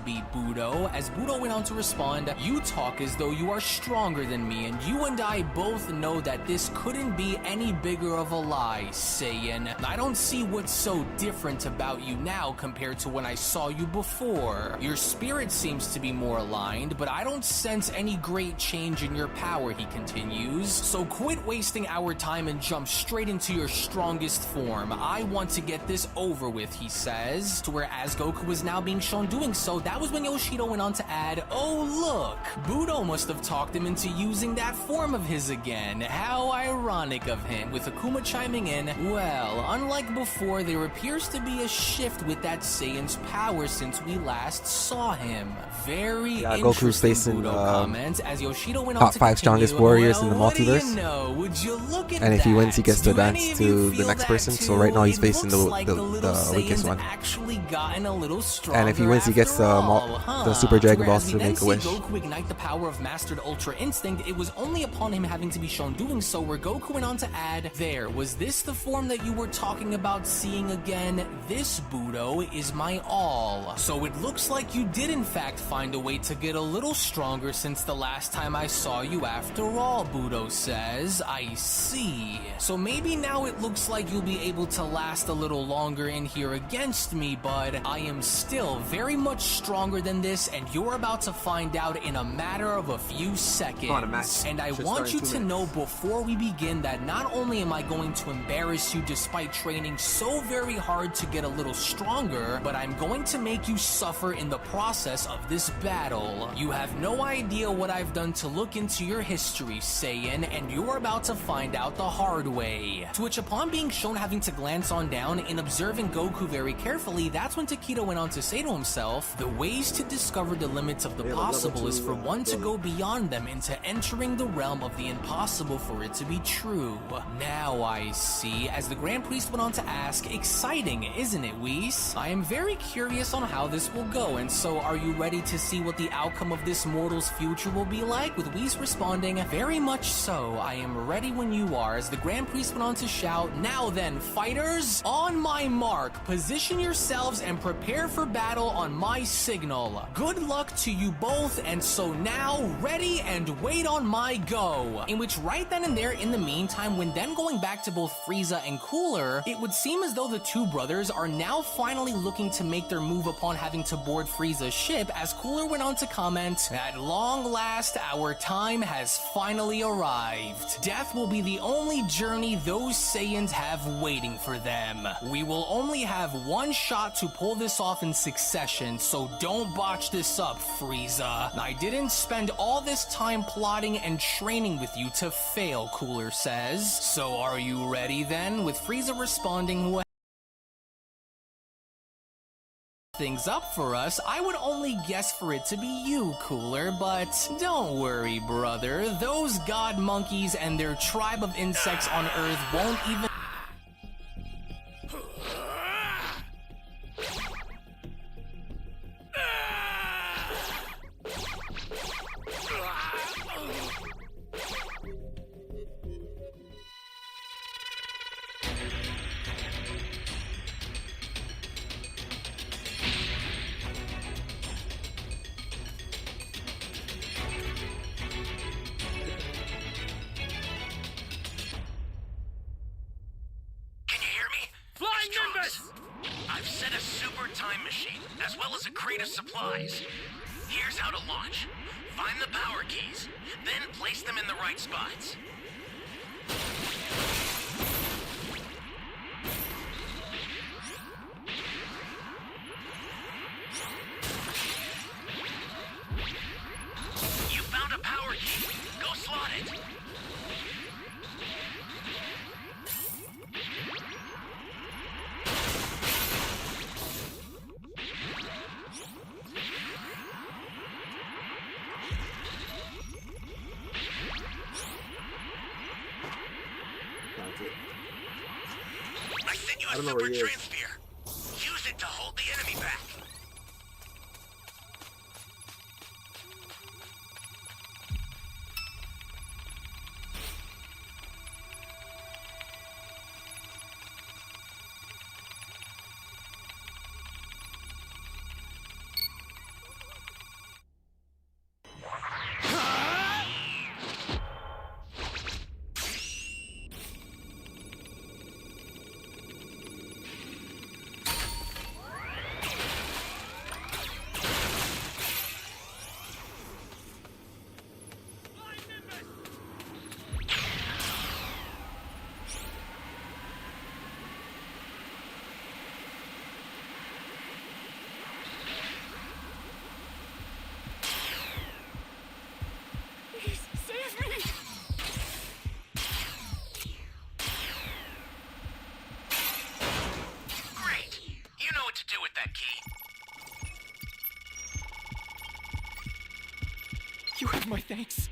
be, Budo. As Budo went on to respond, you talk as though you are stronger than me, and you and I both know that this couldn't be any bigger of a lie, Saiyan. I don't see what's so different about you now compared to when I saw you before. Your spirit seems to be more aligned, but I don't sense any great change in your power, he continues. So quit wasting our time and jump straight into your strongest form. I want to get this over with, he says. To where as Goku was now being shown doing so, that was when Yoshido went on to add, oh look, Budo must have talked him into using that form of his again. How ironic of him, with Akuma chiming in, well, unlike before, there appears to be a shift with that Saiyan's power since we last saw him. Very Goku's facing comments as Yoshido went top on to 5 strongest warriors in the what do you multiverse. know? Would you look at And if he wins, he that? gets to Do any advance of you to the feel next that person. So too? right now he's It facing looks like the little weakest Saiyans one. actually gotten a little And if he wins, he gets stronger the after all, the Super Dragon Whereas Balls we to then make a see wish. Goku ignite the power of Mastered Ultra Instinct. It was only upon him having to be shown doing so where Goku went on to add, there, was this the form that you were talking about seeing again? This, Budo, is my all. So it looks like you did in fact find a way to get a little stronger since the last time I saw you after all, Budo says. I see. So maybe now it looks like you'll be able to last a little longer in here against me, bud. I am still very much stronger than this, and you're about to find out in a matter of a few seconds. On a match. And I Should want start you in 2 to know minutes. before we begin that not only am I going to embarrass you despite training so very hard to get a little stronger, but I'm going to make you suffer in the process of this battle. You have no idea what I've done to look into your history, Saiyan, and you're about to find out the hard way. To which, upon being shown having to glance on down and observing Goku very carefully, that's when Takedo went on to say to himself, the ways to discover the limits of the Yeah, level possible is 2, for one to Broly. go beyond them into entering the realm of the impossible for it to be true. Now I see, as the Grand Priest went on to ask, exciting, isn't it, Whis? I am very curious on how this will go, and so are you ready to see what the outcome of this mortal's future will be like? With Whis responding, very much so, I am ready when you are, as the Grand Priest went on to shout, now then, fighters, on my mark, position yourselves and prepare for battle on my signal. Good luck to you both, and so now, ready and wait on my go. In which right then and there, in the meantime, when then going back to both Frieza and Cooler, it would seem as though the two brothers are now finally looking to make their move upon having to board Frieza's ship, as Cooler went on to comment, at long last, our time has finally arrived. Death will be the only journey those Saiyans have waiting for them. We will only have one shot to pull this off in succession, so don't botch this up, Frieza. I didn't spend all this time plotting and training with you to fail, Cooler says. So are you ready then? With Frieza responding, who things up for us, I would only guess for it to be you, Cooler, but don't worry, brother. Those god monkeys and their tribe of insects on Earth won't even Can you hear me? Flying Trunks. Nimbus! I've set a super time machine, as well as a crate of supplies. Here's how to launch. Find the power keys, then place them in the right spots. You found a power key. Go slot it. That's it. I sent you I a don't know super where he is. transphere. Use it to hold the enemy back. Great. You know what to do with that key. You have my thanks.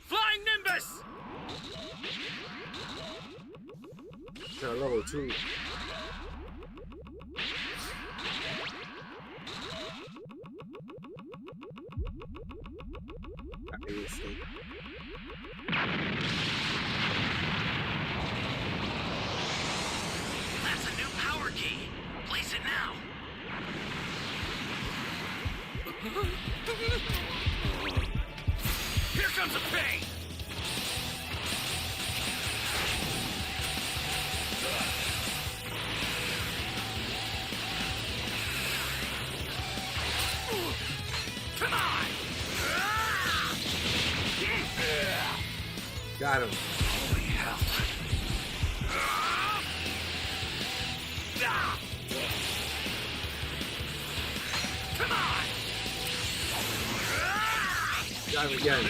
Flying Nimbus! Yeah, level 2. Got him. Holy hell. Come on! Got him again.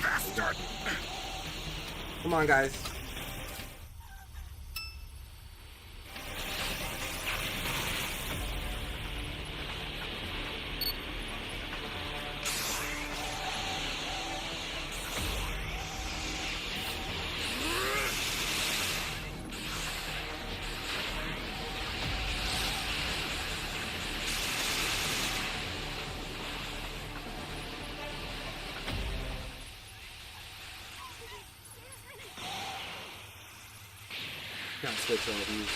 Bastard! Come on, guys. Can't switch all these.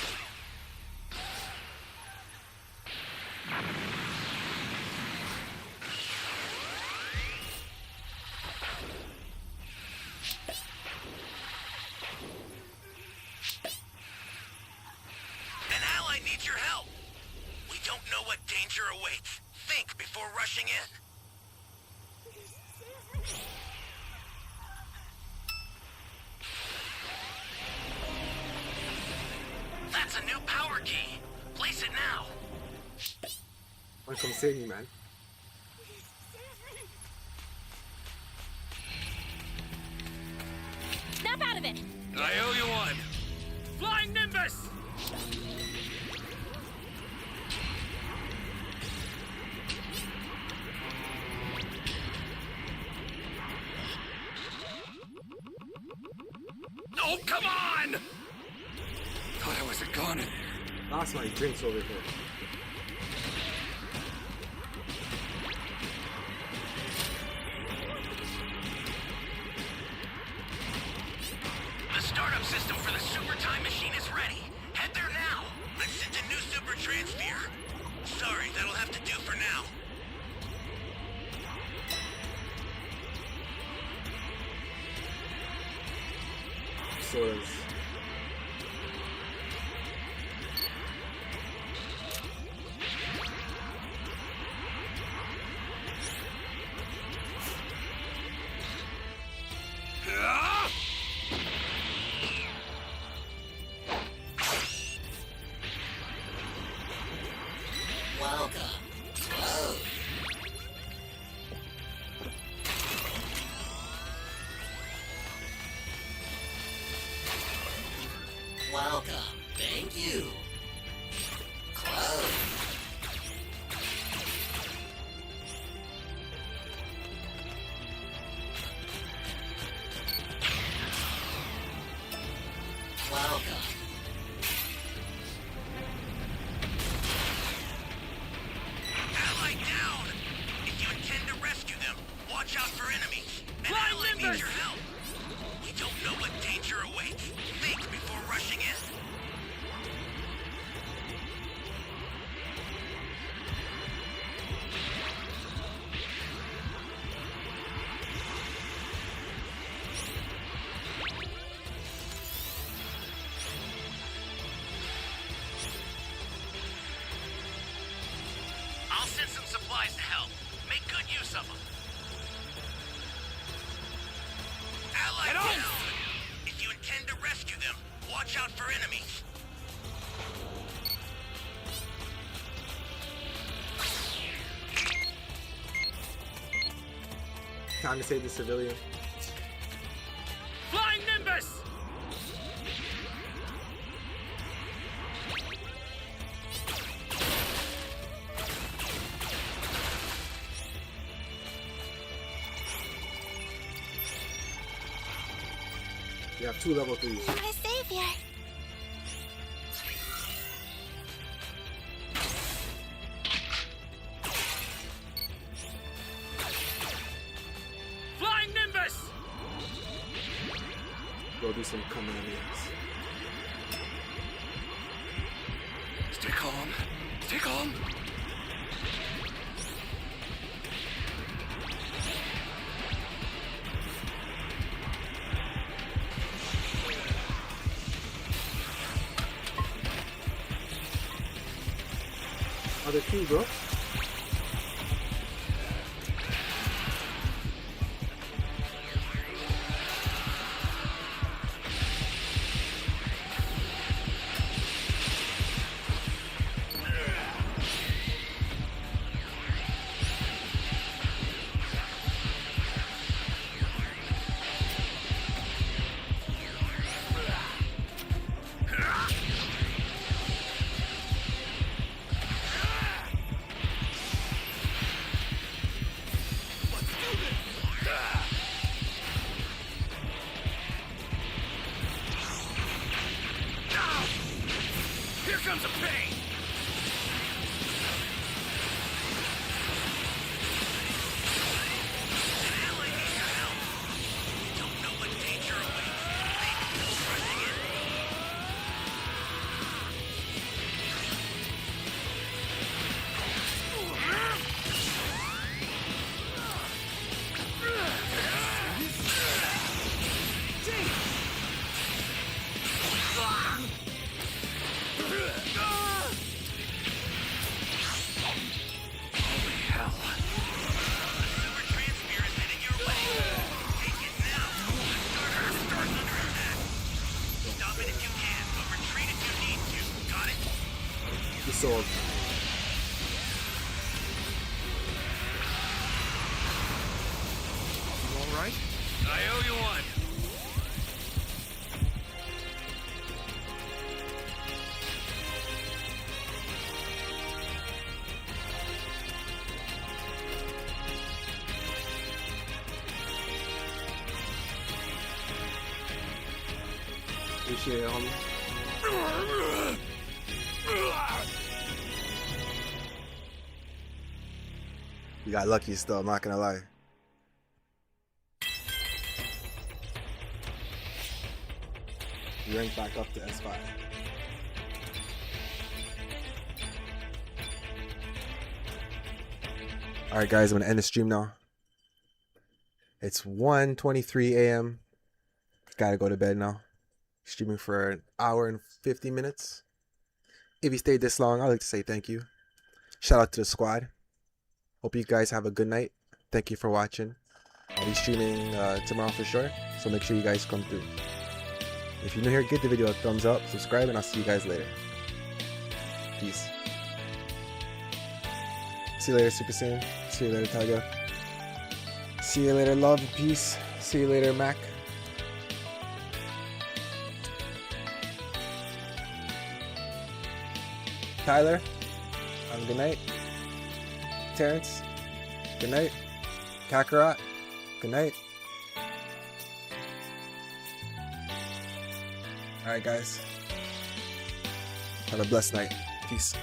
An ally needs your help. We don't know what danger awaits. Think before rushing in. That's a new power key. Place it now. Wanna come save me, man? Snap out of it! I owe you one. Flying Nimbus! Oh, come on! Thought I was a goner. Lost my drinks over here. The startup system for the super time machine is ready. Head there now. I've sent a new super transfer. Sorry, that'll have to do for now. Sodas. Welcome. Thank you. Close. Welcome. Ally down! If you intend to rescue them, watch out for enemies. An ally needs your help. We don't know what danger awaits. Think before rushing in. I'll send some supplies to help. Make good use of them. Ally down! If you intend to rescue them, watch out for enemies. Time to save the civilian. Flying Nimbus! You have 2 level 3s. You're my savior. Flying Nimbus! Go do some commands. Stay calm. Stay calm. Other two, bro. Here comes a pain! Don't know what danger awaits. They go rushing in. Super transmitter is heading your way. Take it now. The star's under attack. Stop it if you can, but retreat if you need to. Got it? The sword. You alright? I owe you one. Appreciate it, homie. You got lucky still, I'm not gonna lie. You rank back up to S5. Alright guys, I'm gonna end the stream now. It's 1:23 a.m. Gotta go to bed now. Streaming for an hour and 50 minutes. If you stayed this long, I'd like to say thank you. Shout out to the squad. Hope you guys have a good night. Thank you for watching. I'll be streaming tomorrow for sure, so make sure you guys come through. If you're new here, give the video a thumbs up, subscribe, and I'll see you guys later. Peace. See you later, Super Saiyan. See you later, Tiger. See you later, love and peace. See you later, Mac. Tyler, have a good night. Terrence, good night. Kakarot, good night. Alright guys, have a blessed night. Peace.